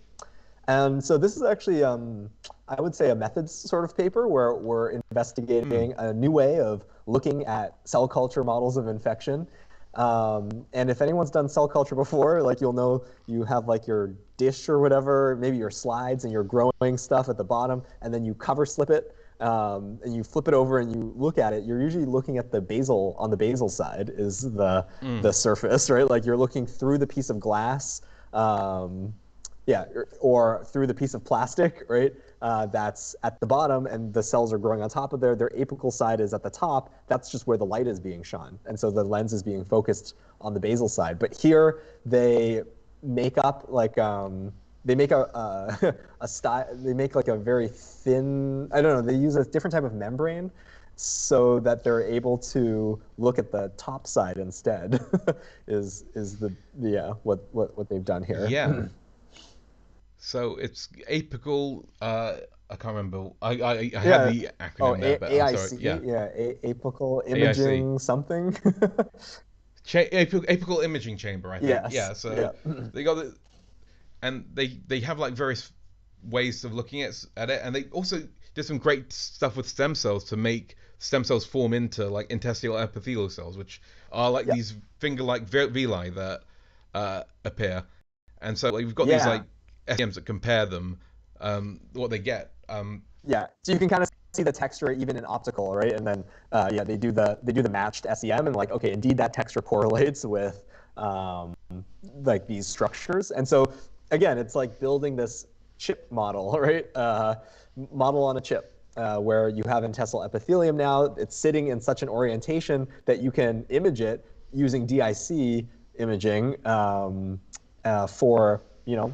And so this is actually, I would say, a methods sort of paper where we're investigating a new way of looking at cell culture models of infection. And if anyone's done cell culture before, like you'll know you have like your dish or whatever, maybe your slides, and you're growing stuff at the bottom, and then you cover slip it, and you flip it over and you look at it. You're usually looking at the basal, on the basal side is the surface, right? Like you're looking through the piece of glass, Yeah, or through the piece of plastic, right? That's at the bottom, and the cells are growing on top of there. Their apical side is at the top. That's just where the light is being shone, and so the lens is being focused on the basal side. But here they make up like they make a style. They make like a very thin. I don't know. They use a different type of membrane so that they're able to look at the top side instead. is the yeah what they've done here. Yeah. So it's apical. I can't remember. I had the acronym there, but I'm sorry. AIC, Yeah. apical imaging AIC. something. Apical imaging chamber, I think. Yes. Yeah. So Yeah. they got the, and they have like various ways of looking at it, and they also did some great stuff with stem cells to make stem cells form into like intestinal epithelial cells, which are like these finger-like villi that appear. And so like, we've got these like SEMs that compare them, what they get. Yeah, so you can kind of see the texture even in optical, right? And then they do the matched SEM, and like, okay, indeed that texture correlates with like these structures. And so again, it's like building this chip model, right? Model on a chip. Where you have intestinal epithelium now, it's sitting in such an orientation that you can image it using DIC imaging for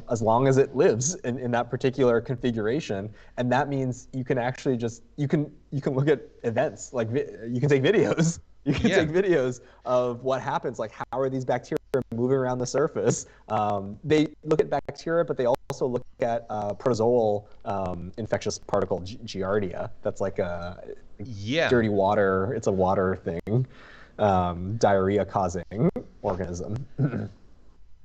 as long as it lives in that particular configuration. And that means you can actually you can look at events, like you can take videos. You can take videos of what happens, like how are these bacteria moving around the surface. They look at bacteria, but they also look at protozoal infectious particle, Giardia. That's like a dirty water. It's a water thing, diarrhea-causing organism.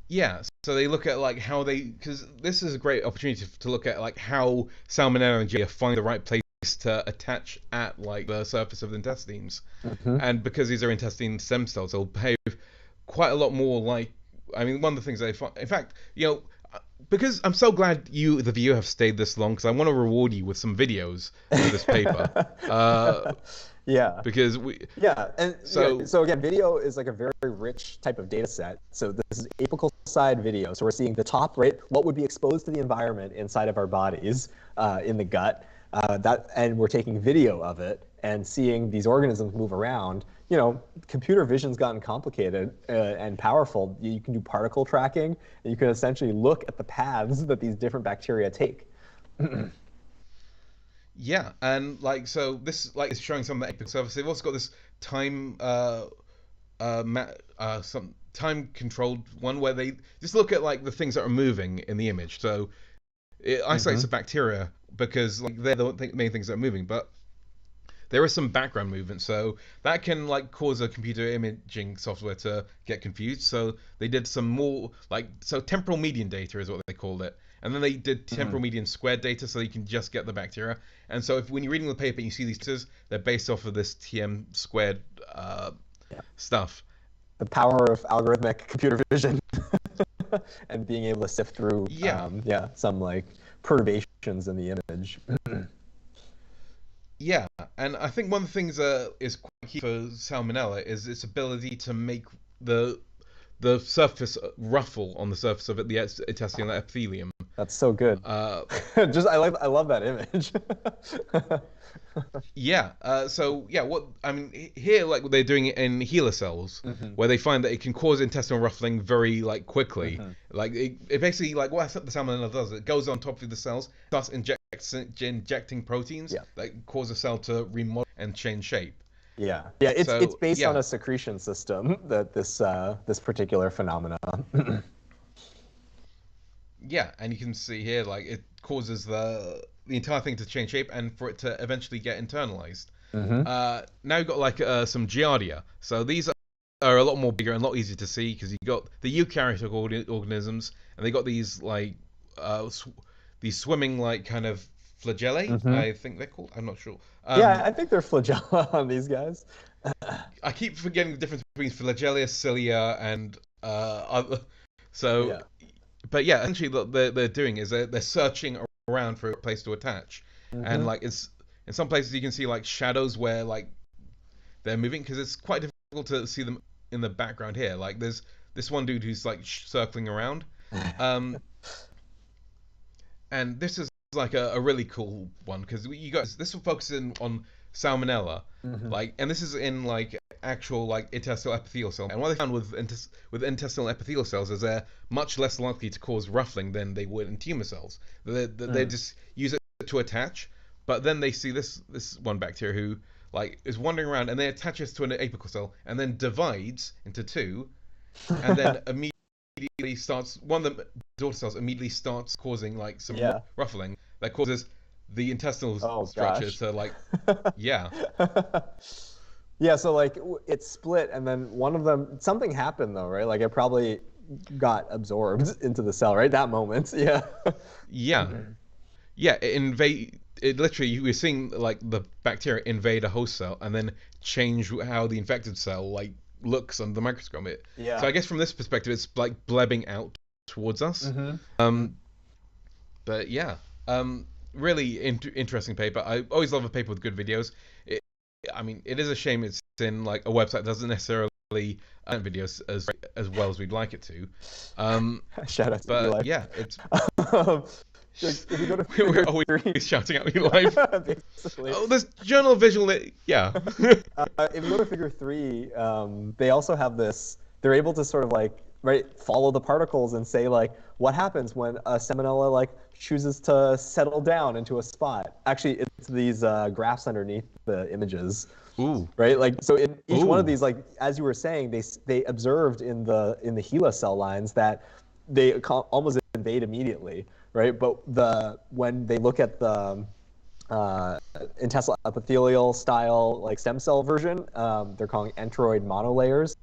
Yeah, so they look at like how because this is a great opportunity to look at like how Salmonella and Giardia find the right place to attach at like the surface of the intestines. And because these are intestine stem cells, they'll behave quite a lot more like, I mean, one of the things they find, in fact, because I'm so glad you, the viewer, have stayed this long, because I want to reward you with some videos of this paper. Because so again, video is like a very very rich type of data set. So this is apical side video. So we're seeing the top, right? What would be exposed to the environment inside of our bodies in the gut. And we're taking video of it and seeing these organisms move around. Computer vision's gotten complicated and powerful. You can do particle tracking, and you can essentially look at the paths that these different bacteria take. Yeah, and like so, this like is showing some of the apical surface. They've also got this time, some time-controlled one where they just look at like the things that are moving in the image. So it isolates the bacteria because like they're the main things that are moving, but there is some background movement, so that can like cause a computer imaging software to get confused. So they did some more temporal median data is what they called it, and then they did temporal median squared data, so you can just get the bacteria. And so when you're reading the paper and you see these pictures, they're based off of this TM squared stuff. The power of algorithmic computer vision and being able to sift through some like perturbations in the image. Yeah, and I think one of the things that is quite key for Salmonella is its ability to make the surface ruffle on the surface of the intestinal epithelium. That's so good. I love that image. Here like they're doing it in HeLa cells, where they find that it can cause intestinal ruffling very like quickly. Like it basically like what the Salmonella does, it goes on top of the cells, starts injecting proteins that cause a cell to remodel and change shape. It's based on a secretion system that this particular phenomena. Yeah, and you can see here like it causes the entire thing to change shape and for it to eventually get internalized. Now you've got like some Giardia. So these are a lot more bigger and a lot easier to see because you've got the eukaryotic organisms, and they got these like these swimming like kind of flagellae. I think they're called. I'm not sure. I think they're flagella on these guys. I keep forgetting the difference between flagella, cilia, and other. So, but yeah, essentially what they're doing is they're searching around for a place to attach, and like it's in some places you can see like shadows where like they're moving because it's quite difficult to see them in the background here. Like there's this one dude who's like circling around. and this is like a really cool one because you guys this will focus in on salmonella, Hmm. like, and this is in like actual like intestinal epithelial cells. And what they found with intestinal epithelial cells is they're much less likely to cause ruffling than they would in tumor cells. They Mm. just use it to attach, but then they see this one bacteria who like is wandering around and they attaches to an apical cell and then divides into two, and then immediately starts one of the daughter cells immediately starts causing like some Yeah. ruffling that causes the intestinal Oh structure gosh. to like, yeah. Yeah, so like it split and then one of them, something happened though, right? Like it probably got absorbed into the cell, right? That moment. Yeah. Yeah, yeah, it invade. It literally, you were seeing like the bacteria invade a host cell and then change how the infected cell like looks under the microscope. So Yeah. I guess from this perspective, it's like blebbing out towards us. Hmm. Um, but yeah, really interesting paper. I always love a paper with good videos. It, I mean, it is a shame it's in like a website that doesn't necessarily videos as well as we'd like it to. Um, Shout out to but Eli. yeah, it's Um, if you go to we're figure always three, shouting at me live. basically, Oh, this journal visual, yeah. if you go to figure three, they also have this. They're able to sort of like right follow the particles and say like what happens when a salmonella like chooses to settle down into a spot. Actually, it's these graphs underneath the images, Ooh, right? Like so, in each one of ooh. these, like as you were saying, they observed in the HeLa cell lines that they almost invade immediately, right? But when they look at the uh, intestinal epithelial style like stem cell version, they're calling enteroid monolayers.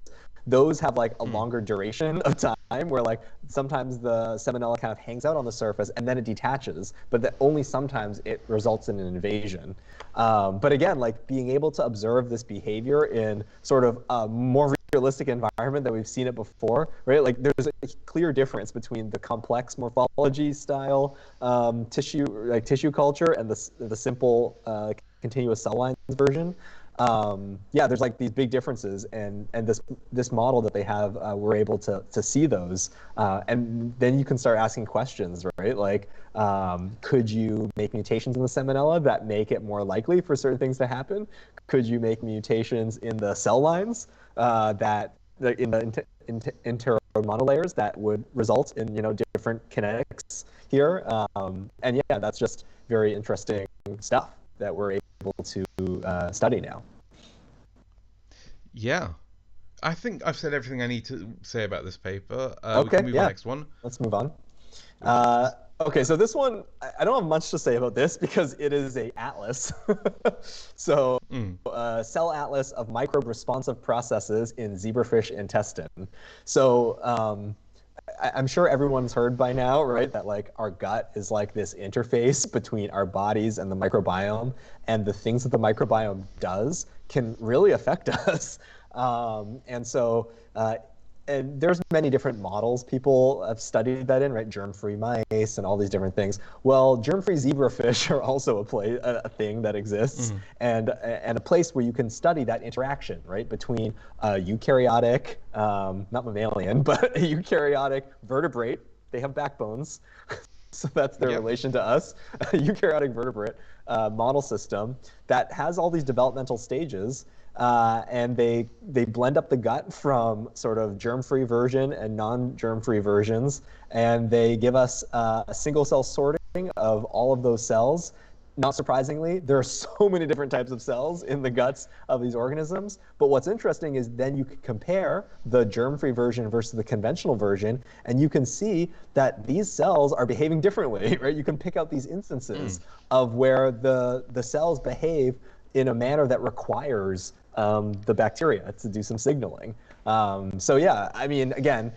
Those have like a Hmm. longer duration of time where like sometimes the salmonella kind of hangs out on the surface and then it detaches, but that only sometimes it results in an invasion. But again, like being able to observe this behavior in sort of a more realistic environment that we've seen it before, right? Like there's a clear difference between the complex morphology style tissue culture and the simple continuous cell lines version. Yeah, there's like these big differences, and this model that they have, we're able to see those, and then you can start asking questions, right? Like, could you make mutations in the salmonella that make it more likely for certain things to happen? Could you make mutations in the cell lines that in the intermonolayers that would result in different kinetics here? And yeah, that's just very interesting stuff that we're able to study now. Yeah. I think I've said everything I need to say about this paper. We can Okay, move on to the yeah, next one, let's move on. which Uh, is. okay, so this one, I don't have much to say about this because it is a atlas. So, Mm, cell atlas of microbe-responsive processes in zebrafish intestine. So, I'm sure everyone's heard by now, right, that like our gut is like this interface between our bodies and the microbiome, and the things that the microbiome does can really affect us. And so, and there's many different models people have studied that in, right? Germ-free mice and all these different things. Well, germ-free zebrafish are also a thing that exists, mm, and a place where you can study that interaction, right, between eukaryotic, not mammalian, but a eukaryotic vertebrate. They have backbones, so that's their yep. relation to us. A eukaryotic vertebrate model system that has all these developmental stages, and they blend up the gut from sort of germ-free version and non-germ-free versions, and they give us a single cell sorting of all of those cells. Not surprisingly, there are so many different types of cells in the guts of these organisms. But what's interesting is then you can compare the germ-free version versus the conventional version, and you can see that these cells are behaving differently, right? You can pick out these instances Mm, of where the cells behave in a manner that requires the bacteria to do some signaling. So yeah, I mean, again,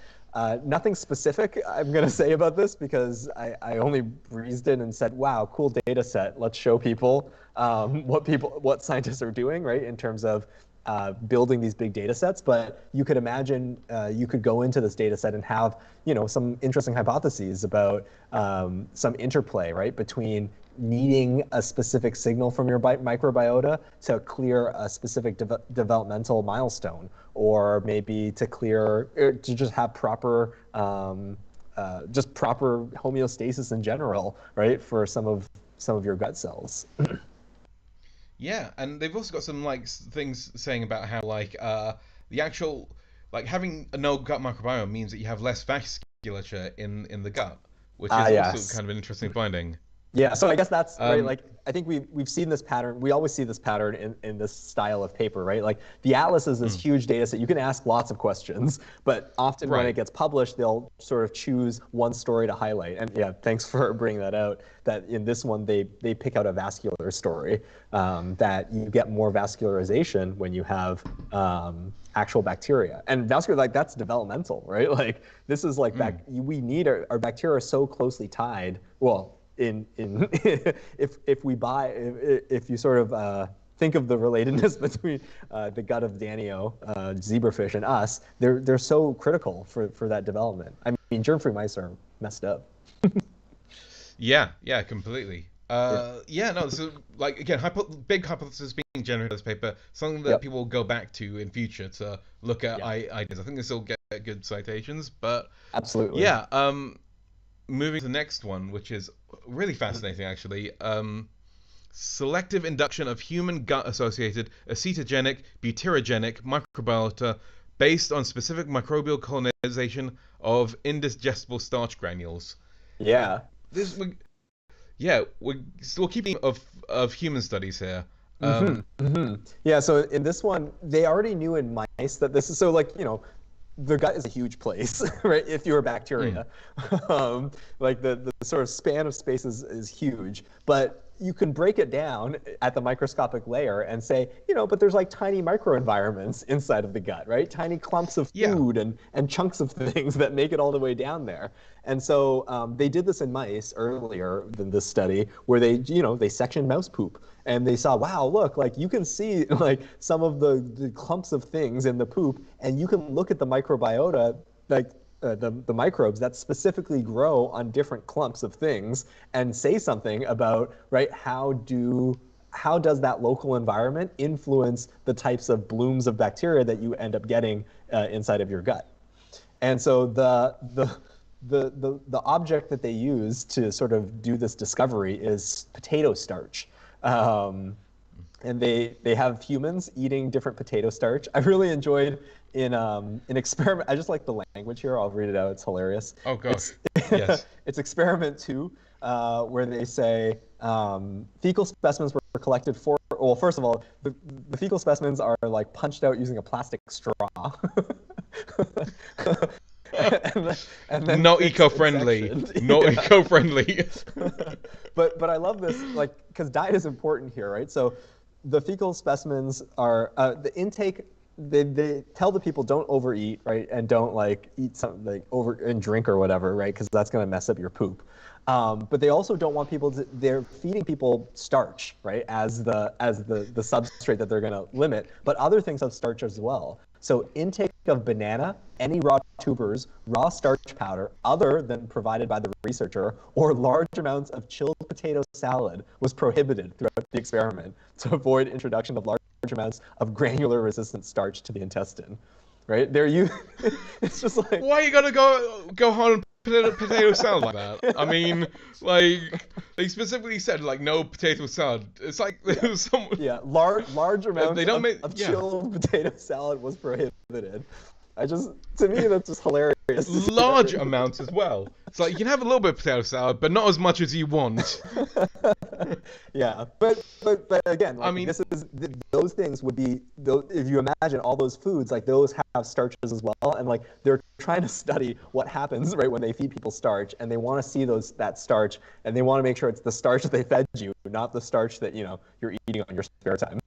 nothing specific I'm going to say about this because I only breezed in and said, wow, cool data set. Let's show people what scientists are doing, right, in terms of building these big data sets. But you could imagine you could go into this data set and have some interesting hypotheses about some interplay, right, between needing a specific signal from your microbiota to clear a specific developmental milestone, or maybe to clear to just have proper just proper homeostasis in general, right, for some of your gut cells. Yeah, and they've also got some like things saying about how like the actual like having a no gut microbiome means that you have less vasculature in the gut, which is also Yes. kind of an interesting finding. Yeah, so I guess that's right. Um, Like, I think we've seen this pattern. We always see this pattern in this style of paper, right? Like, the atlas is this huge data set. You can ask lots of questions, but often when it right. gets published, they'll sort of choose one story to highlight. And yeah, thanks for bringing that out. That in this one, they pick out a vascular story, that you get more vascularization when you have actual bacteria. And vascular, like, that's developmental, right? Like, this is like we need our bacteria are so closely tied. Well, if you sort of think of the relatedness between the gut of Danio, zebrafish, and us, they're so critical for that development. I mean, germ-free mice are messed up. Yeah, yeah, completely. Yeah, no, so like again, big hypothesis being generated in this paper, something that people will go back to in future to look at ideas. I think this will get good citations, but absolutely. Yeah, moving to the next one, which is really fascinating actually. Selective induction of human gut-associated acetogenic, butyrogenic microbiota based on specific microbial colonization of indigestible starch granules. Yeah. We're still keeping of human studies here. Yeah, so in this one, they already knew in mice that this is so like, the gut is a huge place, right? If you're a bacteria, like the sort of span of space is huge, but you can break it down at the microscopic layer and say, but there's like tiny microenvironments inside of the gut, right? Tiny clumps of food and chunks of things that make it all the way down there. And so they did this in mice earlier than this study, where they sectioned mouse poop. And they saw, wow, look, like you can see like some of the clumps of things in the poop, and you can look at the microbiota, like the microbes that specifically grow on different clumps of things, and say something about, right, how does that local environment influence the types of blooms of bacteria that you end up getting inside of your gut. And so the object that they use to sort of do this discovery is potato starch. And they have humans eating different potato starch. I really enjoyed in an experiment. I just like the language here. I'll read it out. It's hilarious. Oh gosh. Yes. It's experiment 2, where they say fecal specimens were collected for. Well, first of all, the fecal specimens are like punched out using a plastic straw. and then not eco-friendly. Not eco-friendly. But I love this, like, because diet is important here, right? So the fecal specimens are the intake. They tell the people don't overeat, right, and don't like eat something like over and drink or whatever, right, because that's going to mess up your poop. But they also don't want people to. They're feeding people starch, right, as the substrate that they're going to limit, but other things have starch as well. So intake of banana, any raw tubers, raw starch powder other than provided by the researcher, or large amounts of chilled potato salad was prohibited throughout the experiment to avoid introduction of large amounts of granular resistant starch to the intestine. Right? It's just like, why are you gonna go hard on potato salad like that? I mean, like they specifically said like no potato salad. It's like there was some large amounts of chilled potato salad was prohibited. To me, that's just hilarious. Large amounts as well. It's like you can have a little bit of potato salad, but not as much as you want. Yeah, but again, like, I mean, those things would be, if you imagine all those foods, like those have starches as well, and like they're trying to study what happens, right, when they feed people starch, and they want to see that starch, and they want to make sure it's the starch that they fed you, not the starch that you're eating on your spare time.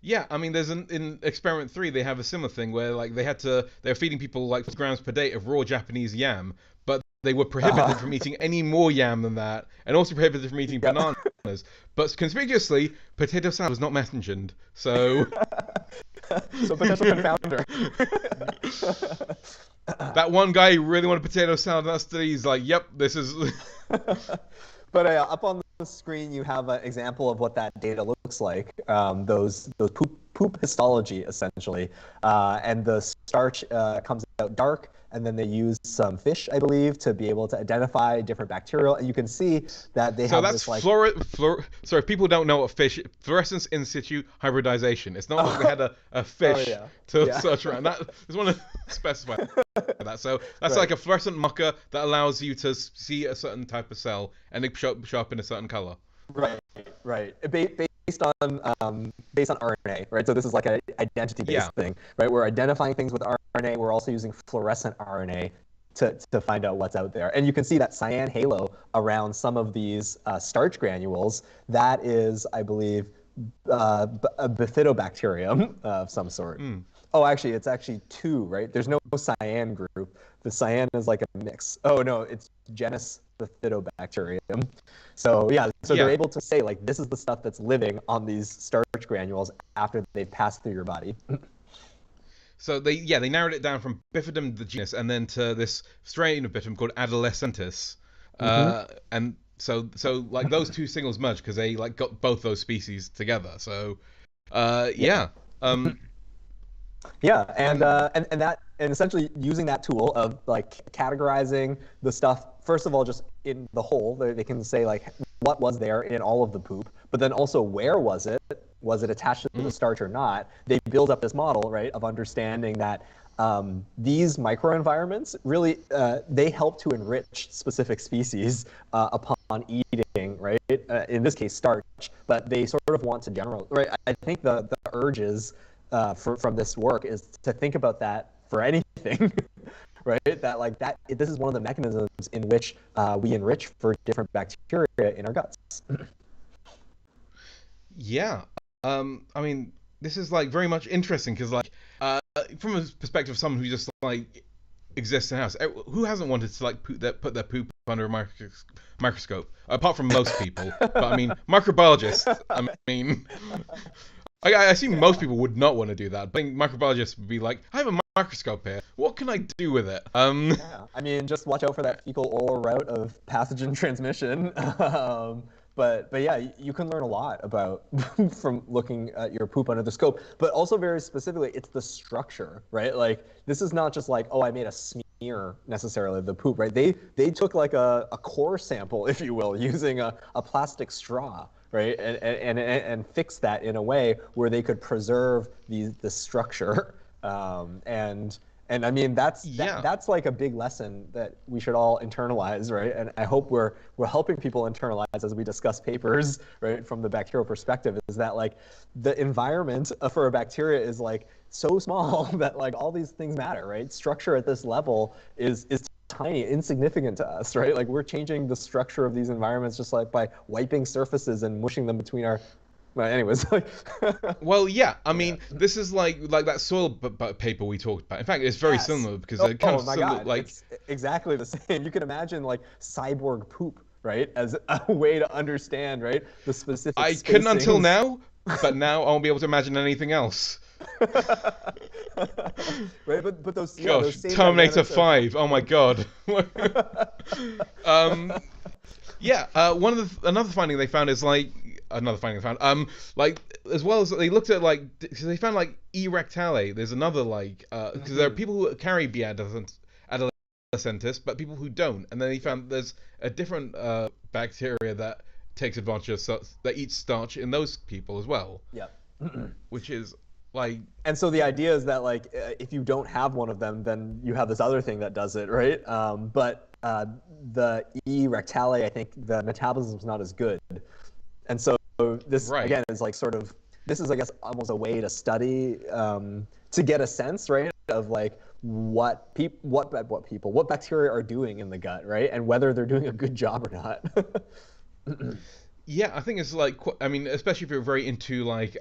Yeah, I mean, there's in experiment 3 they have a similar thing where like they're feeding people like 4 grams per day of raw Japanese yam, but they were prohibited from eating any more yam than that, and also prohibited from eating bananas. But conspicuously, potato salad was not mentioned, so. So potential confounder. That one guy who really wanted potato salad in that study, he's like, "Yep, this is." But up on the screen, you have an example of what that data looks like. Those poop histology, essentially, and the starch comes out dark. and then they use some fish, I believe, to be able to identify different bacterial. And you can see that they have this like. Sorry, people don't know what fish. Fluorescence in situ hybridization. It's not like they had a fish to search around. That is one of specify that. So that's like a fluorescent marker that allows you to see a certain type of cell and it show up in a certain color. Right. Based on RNA, right? So this is like an identity-based thing, right? We're identifying things with RNA. We're also using fluorescent RNA to find out what's out there. And you can see that cyan halo around some of these starch granules. That is, I believe, a bifidobacterium of some sort. Oh, actually, it's actually two, right? There's no cyan group. The cyan is like a mix. Oh, no, it's genus Bifidobacterium. So they're able to say, like, this is the stuff that's living on these starch granules after they've passed through your body. So they narrowed it down from Bifidum, the genus, and then to this strain of Bifidum called Adolescentis. And so like those two singles merged because they like got both those species together. So and essentially using that tool of like categorizing the stuff, first of all, just in the whole, they can say like what was there in all of the poop, but then also where was it? Was it attached to the starch or not? They build up this model, right, of understanding that these microenvironments really, they help to enrich specific species upon eating, right? In this case, starch, but they sort of want to general, right? I think the urges from this work is to think about that for anything, right? That like that, this is one of the mechanisms in which we enrich for different bacteria in our guts. I mean, this is like very much interesting because like from a perspective of someone who just like exists in a house, who hasn't wanted to like put their poop under a microscope, apart from most people. But I mean, microbiologists, I mean, I assume most people would not want to do that. But microbiologists would be like, I have a microscope here. What can I do with it? I mean, just watch out for that fecal-oral route of pathogen transmission. But yeah, you can learn a lot about from looking at your poop under the scope. But also very specifically, it's the structure, right? Like this is not just like, oh, I made a smear necessarily of the poop, right? They took like a core sample, if you will, using a plastic straw, right? And fix that in a way where they could preserve the structure. And I mean, that's like a big lesson that we should all internalize, right? And I hope we're helping people internalize as we discuss papers, right? From the bacterial perspective, is that like the environment for a bacteria is like so small that like all these things matter, right? Structure at this level is tiny, insignificant to us, right? Like we're changing the structure of these environments just like by wiping surfaces and mushing them between our. Well, anyways, like. Well, yeah. I mean, this is like that soil paper we talked about. In fact, it's very similar because it kind of similar, like it's exactly the same. You can imagine like cyborg poop, right, as a way to understand, right, the specific. I couldn't until now, but now I won't be able to imagine anything else. Right, but those. Gosh, those same Terminator 5. Oh my God. Another finding they found is like. Like as well as they looked at like, so they found like E. rectale. There's another like, because there are people who carry B. adolescentis, but people who don't. And then they found there's a different bacteria that takes advantage of that eats starch in those people as well. Yeah. Which is like. And so the idea is that like, if you don't have one of them, then you have this other thing that does it, right? But the E. rectale, I think the metabolism is not as good. And so this again is like sort of, this is I guess almost a way to study to get a sense, right, of like what bacteria are doing in the gut, right, and whether they're doing a good job or not. Yeah, I think it's like, I mean, especially if you're very into like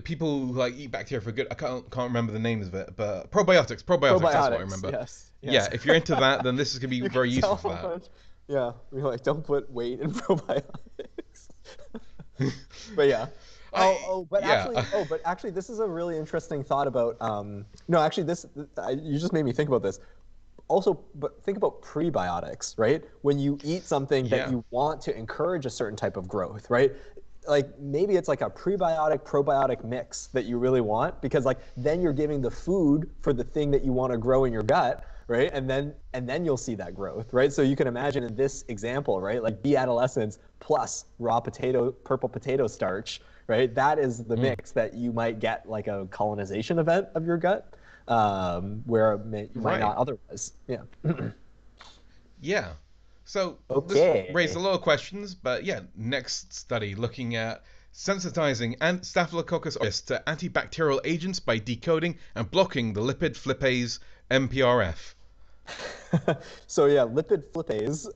people who like eat bacteria for good. I can't remember the names of it, but probiotics. That's what I remember. Yes. Yeah, if you're into that, then this is gonna be very useful for that. Yeah, we're like, don't put weight in probiotics. But yeah. But actually, this is a really interesting thought about. No, actually, you just made me think about this. Also, but think about prebiotics, right? When you eat something that you want to encourage a certain type of growth, right? Like maybe it's like a prebiotic probiotic mix that you really want, because like then you're giving the food for the thing that you want to grow in your gut. right? And then you'll see that growth, right? So you can imagine in this example, right, like B adolescents plus purple potato starch, right? That is the mix that you might get like a colonization event of your gut, where you might not otherwise. Yeah. Yeah. So this Okay. raised a lot of questions, but yeah, next study looking at sensitizing Staphylococcus aureus to antibacterial agents by decoding and blocking the lipid flippase MPRF. So yeah, lipid flippase.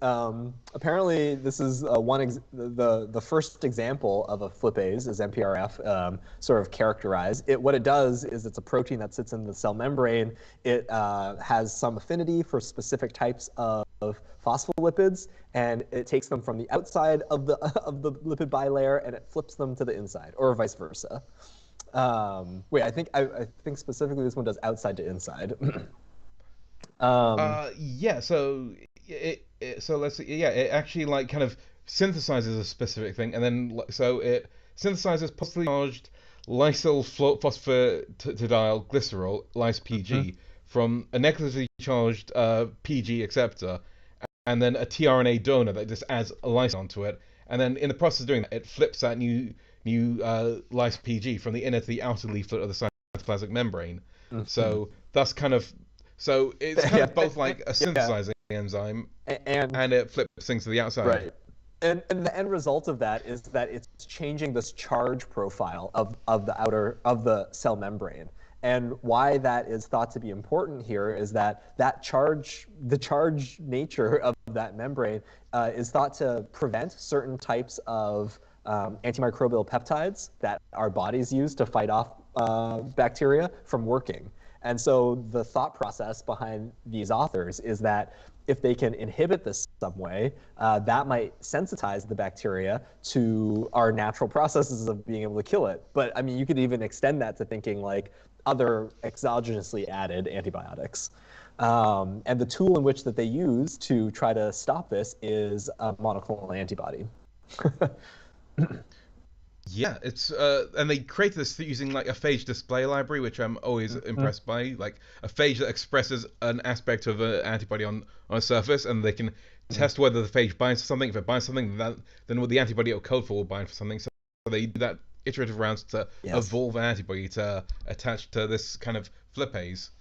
Apparently, this is the first example of a flippase is MPRF, sort of characterized. What it does is it's a protein that sits in the cell membrane. It has some affinity for specific types of phospholipids, and it takes them from the outside of the lipid bilayer and it flips them to the inside, or vice versa. Wait, I think specifically this one does outside to inside. Yeah, so so let's see, yeah, it actually like kind of synthesizes a specific thing, and then so it synthesizes positively charged lysyl phosphatidyl glycerol, lys-PG, from a negatively charged PG acceptor, and then a tRNA donor that just adds a lysine onto it, and then in the process of doing that, it flips that new lys-PG from the inner to the outer leaflet of the cytoplasmic membrane. So that's kind of so it's kind of both like a synthesizing enzyme and it flips things to the outside. Right. And the end result of that is that it's changing this charge profile of the cell membrane. And why that is thought to be important here is that the charge nature of that membrane is thought to prevent certain types of antimicrobial peptides that our bodies use to fight off bacteria from working. And so the thought process behind these authors is that if they can inhibit this some way, that might sensitize the bacteria to our natural processes of being able to kill it. But I mean, you could even extend that to thinking like other exogenously added antibiotics. And the tool in which that they use to try to stop this is a monoclonal antibody. Yeah, it's and they created this using like a phage display library, which I'm always impressed by. Like a phage that expresses an aspect of an antibody on a surface, and they can test whether the phage binds to something. If it binds to something, then what the antibody it'll code for will bind for something. So they do that iterative rounds to evolve an antibody to attach to this kind of flippase.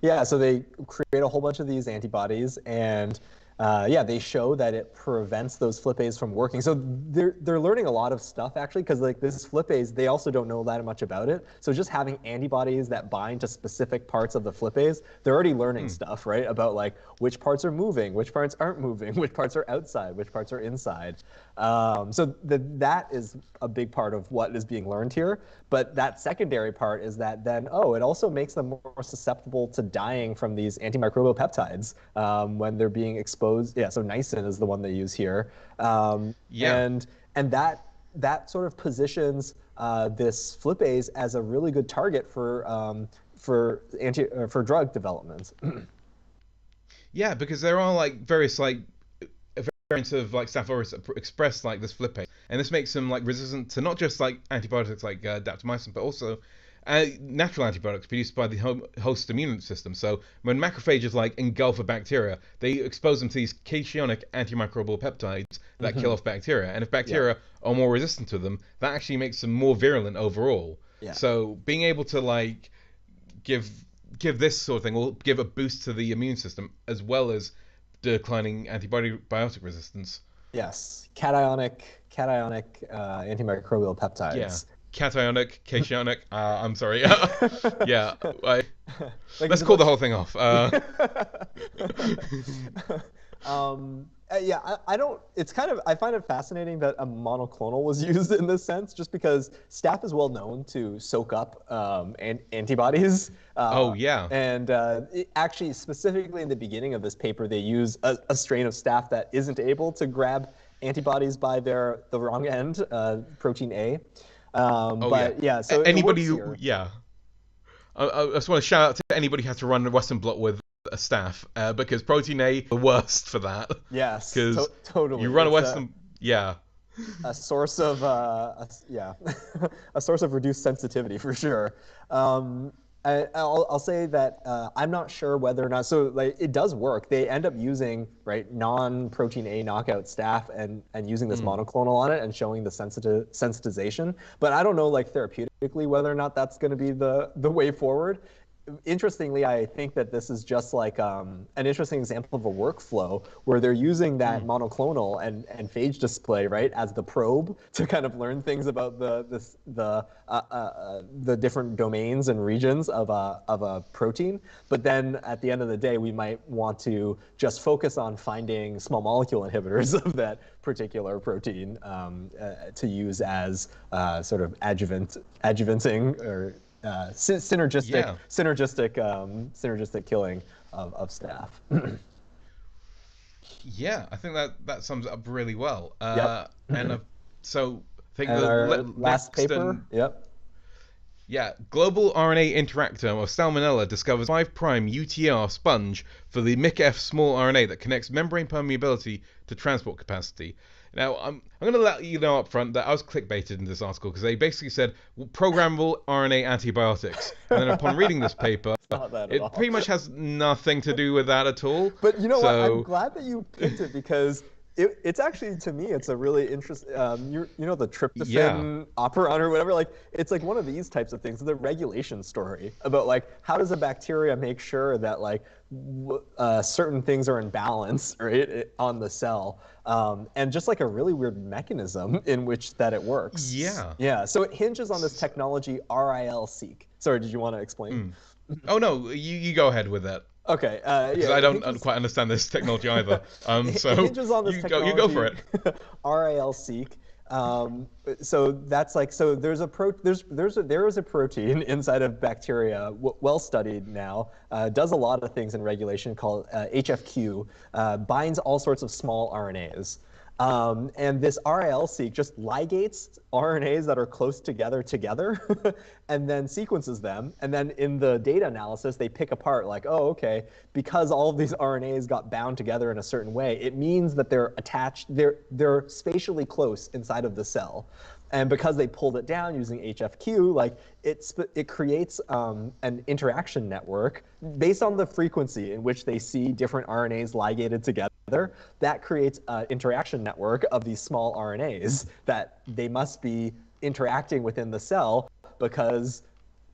Yeah, so they create a whole bunch of these antibodies, and they show that it prevents those flippase from working. So they're learning a lot of stuff actually, because like this flippase, they also don't know that much about it. So just having antibodies that bind to specific parts of the flippase, they're already learning stuff, right? About like which parts are moving, which parts aren't moving, which parts are outside, which parts are inside. So that is a big part of what is being learned here. But that secondary part is that then, it also makes them more susceptible to dying from these antimicrobial peptides when they're being exposed. Yeah, so niacin is the one they use here. And that sort of positions this flippase as a really good target for drug development. Yeah, because there are like various like variants of like Staph aureus that express like this flippase, and this makes them like resistant to not just like antibiotics like daptomycin, but also natural antibiotics produced by the host immune system. So when macrophages like engulf a bacteria, they expose them to these cationic antimicrobial peptides that kill off bacteria, and if bacteria are more resistant to them, that actually makes them more virulent overall. So being able to like give this sort of thing will give a boost to the immune system as well as declining antibiotic resistance. Yes, cationic antimicrobial peptides. Yeah, cationic, cationic. I'm sorry. Yeah, let's call the whole thing off. I don't. It's kind of. I find it fascinating that a monoclonal was used in this sense, just because staph is well known to soak up antibodies. And actually, specifically in the beginning of this paper, they use a strain of staph that isn't able to grab antibodies by the wrong end, protein A. So anybody who, I just want to shout out to anybody who has to run the Western blot with a staph, because protein A the worst for that. Yes, because totally. You run a Western, a source of a source of reduced sensitivity for sure. I'll say that I'm not sure whether or not. So like it does work. They end up using right non-protein A knockout staph and using this monoclonal on it and showing the sensitization. But I don't know like therapeutically whether or not that's going to be the way forward. Interestingly, I think that this is just like an interesting example of a workflow where they're using that monoclonal and phage display right as the probe to kind of learn things about the different domains and regions of a protein. But then at the end of the day, we might want to just focus on finding small molecule inhibitors of that particular protein to use as sort of adjuvanting or synergistic killing of staph. Yeah, I think that sums it up really well. Yep. And so I think And the our last next paper. Yep. Yeah, global RNA interactome of Salmonella discovers 5' UTR sponge for the MIC-F small RNA that connects membrane permeability to transport capacity. Now, I'm going to let you know up front that I was clickbaited in this article because they basically said programmable RNA antibiotics. And then upon reading this paper, it pretty much has nothing to do with that at all. But you know what? I'm glad that you picked it because it's actually, to me, it's a really interesting, you know, the tryptophan operon or whatever, like, it's like one of these types of things, the regulation story about like, how does a bacteria make sure that like certain things are in balance, right, on the cell, and just like a really weird mechanism in which that it works. Yeah. Yeah, so it hinges on this technology RIL-seq. Sorry, did you want to explain? Oh, no, you go ahead with it. Okay. Because I don't quite understand this technology either. So it hinges on this technology. You go for it. RIL-seq. So that's like, so there is a protein inside of bacteria, well studied now, does a lot of things in regulation, called HFQ, binds all sorts of small RNAs. And this RIL-seq just ligates RNAs that are close together and then sequences them. And then in the data analysis, they pick apart like, oh, okay, because all of these RNAs got bound together in a certain way, it means that they're attached, they're spatially close inside of the cell. And because they pulled it down using HFQ, like it creates an interaction network based on the frequency in which they see different RNAs ligated together. That creates an interaction network of these small RNAs that they must be interacting within the cell, because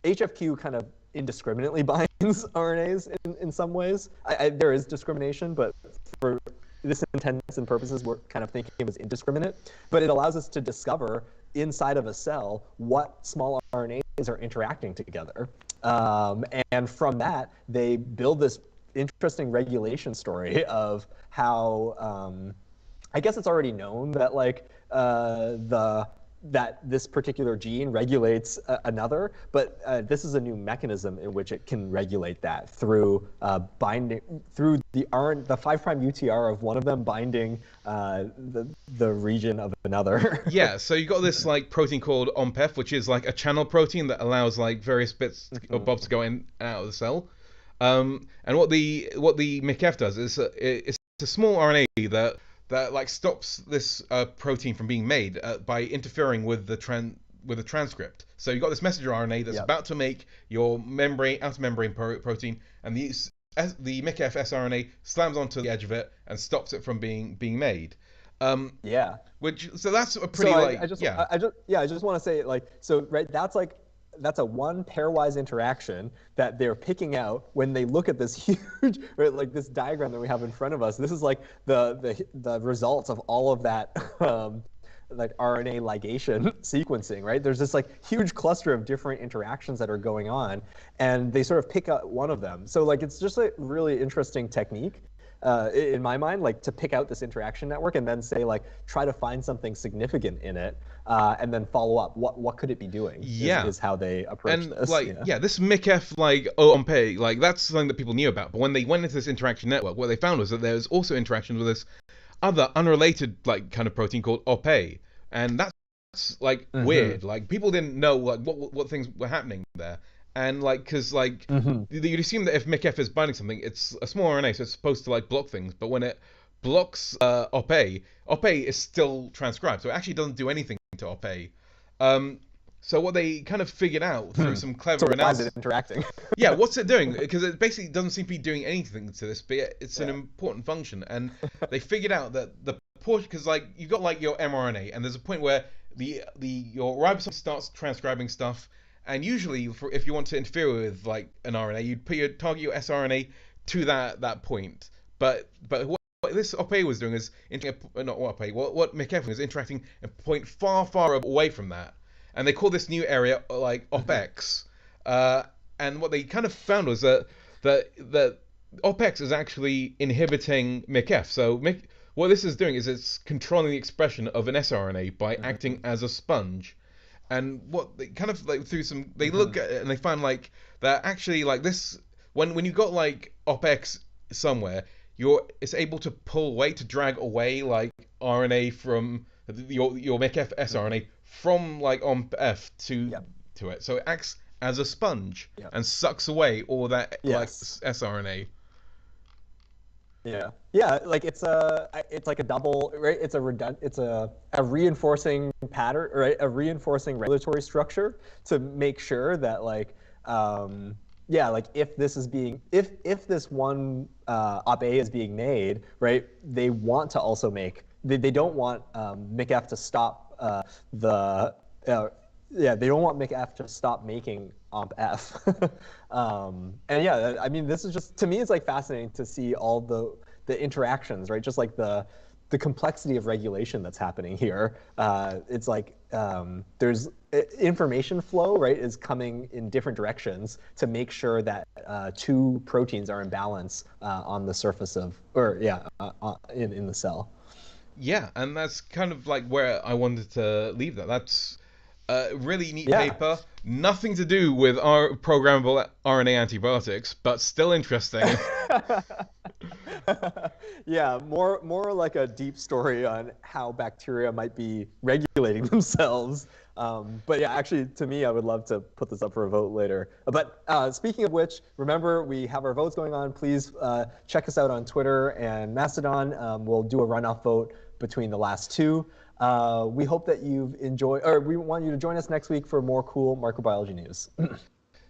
HFQ kind of indiscriminately binds RNAs in some ways. There is discrimination, but for this intents and purposes, we're kind of thinking it was indiscriminate. But it allows us to discover inside of a cell what small RNAs are interacting together. And from that, they build this interesting regulation story of how, I guess it's already known that like that this particular gene regulates another, but this is a new mechanism in which it can regulate that through binding, through the 5' UTR of one of them binding the region of another. Yeah, so you got this like protein called OMPEF, which is like a channel protein that allows like various bits of bobs to go in and out of the cell. And what the MIC-F does is it's a small RNA that like stops this protein from being made by interfering with the transcript. So you've got this messenger RNA that's about to make your outer membrane protein, and the MIC-F sRNA slams onto the edge of it and stops it from being made. So that's a pretty I just want to say like, so right, that's a one pairwise interaction that they're picking out when they look at this huge, right, like this diagram that we have in front of us. This is like the results of all of that like RNA ligation sequencing, right? There's this like huge cluster of different interactions that are going on, and they sort of pick out one of them. So like it's just a really interesting technique. In my mind, like to pick out this interaction network and then say like try to find something significant in it, and then follow up. What could it be doing? Is how they approach this. Like this MIC-F like OMP, like that's something that people knew about. But when they went into this interaction network, what they found was that there was also interactions with this other unrelated like kind of protein called OPE, and that's like weird. Like people didn't know like what things were happening there. And like, because like you'd assume that if MIC-F is binding something, it's a small RNA, so it's supposed to like block things. But when it blocks OPE is still transcribed, so it actually doesn't do anything to OPE. So what they kind of figured out through some clever So why is analysis. it interacting? Yeah, what's it doing? Because it basically doesn't seem to be doing anything to this, but it's an important function. And they figured out that the portion, because like you got like your mRNA, and there's a point where your ribosome starts transcribing stuff, and usually if you want to interfere with like an RNA, you'd target your sRNA to that point. But what this OPA was doing is not OPA. What McEffin was interacting a point far away from that, and they call this new area like OpX. And what they kind of found was that OpX is actually inhibiting McF. So what this is doing is it's controlling the expression of an sRNA by acting as a sponge. And what they kind of like through some they look at it and they find like that actually like this when you got like OpX somewhere, it's able to pull away, to drag away like RNA from your McF sRNA from like OmpF to it. So it acts as a sponge and sucks away all that like sRNA. Yeah, like it's like a double, right? It's a reinforcing pattern, right? A reinforcing regulatory structure to make sure that like like if this one OpA is being made, right? They want to also make they don't want McF to stop they don't want McF to stop making OmpF. And yeah, I mean, this is just, to me, it's like fascinating to see all the interactions, right? Just like the complexity of regulation that's happening here. It's like there's information flow, right, is coming in different directions to make sure that two proteins are in balance on the surface of, in the cell. Yeah, and that's kind of like where I wanted to leave that. That's a really neat paper. Nothing to do with our programmable RNA antibiotics, but still interesting. Yeah, more like a deep story on how bacteria might be regulating themselves. But yeah, actually, to me, I would love to put this up for a vote later. But speaking of which, remember, we have our votes going on. Please check us out on Twitter and Mastodon. We'll do a runoff vote between the last two. We hope that you've enjoyed, or we want you to join us next week for more cool microbiology news.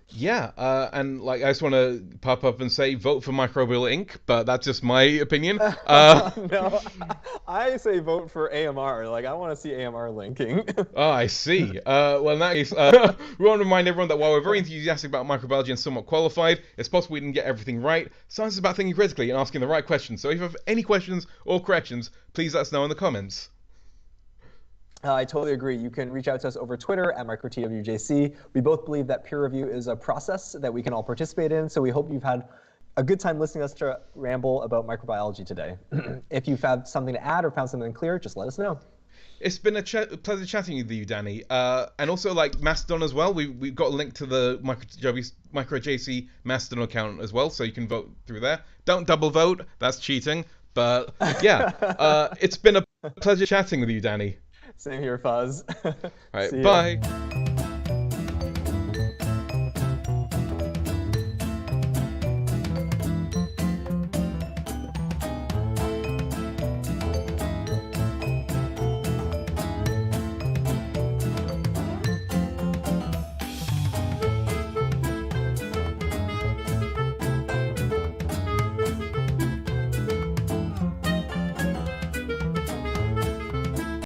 Yeah, and like I just want to pop up and say vote for Microbial Inc., but that's just my opinion. No, I say vote for AMR. Like, I want to see AMR linking. Oh, I see. Well, in that case, we want to remind everyone that while we're very enthusiastic about microbiology and somewhat qualified, it's possible we didn't get everything right. Science is about thinking critically and asking the right questions. So if you have any questions or corrections, please let us know in the comments. I totally agree. You can reach out to us over Twitter at microtwjc. We both believe that peer review is a process that we can all participate in, so we hope you've had a good time listening to us to ramble about microbiology today. If you've had something to add or found something clear, just let us know. It's been a pleasure chatting with you, Danny. And also, like, Mastodon as well. We've got a link to the MicroJC Mastodon account as well, so you can vote through there. Don't double vote. That's cheating. But, yeah, it's been a pleasure chatting with you, Danny. Same here, Fuzz. All right, bye.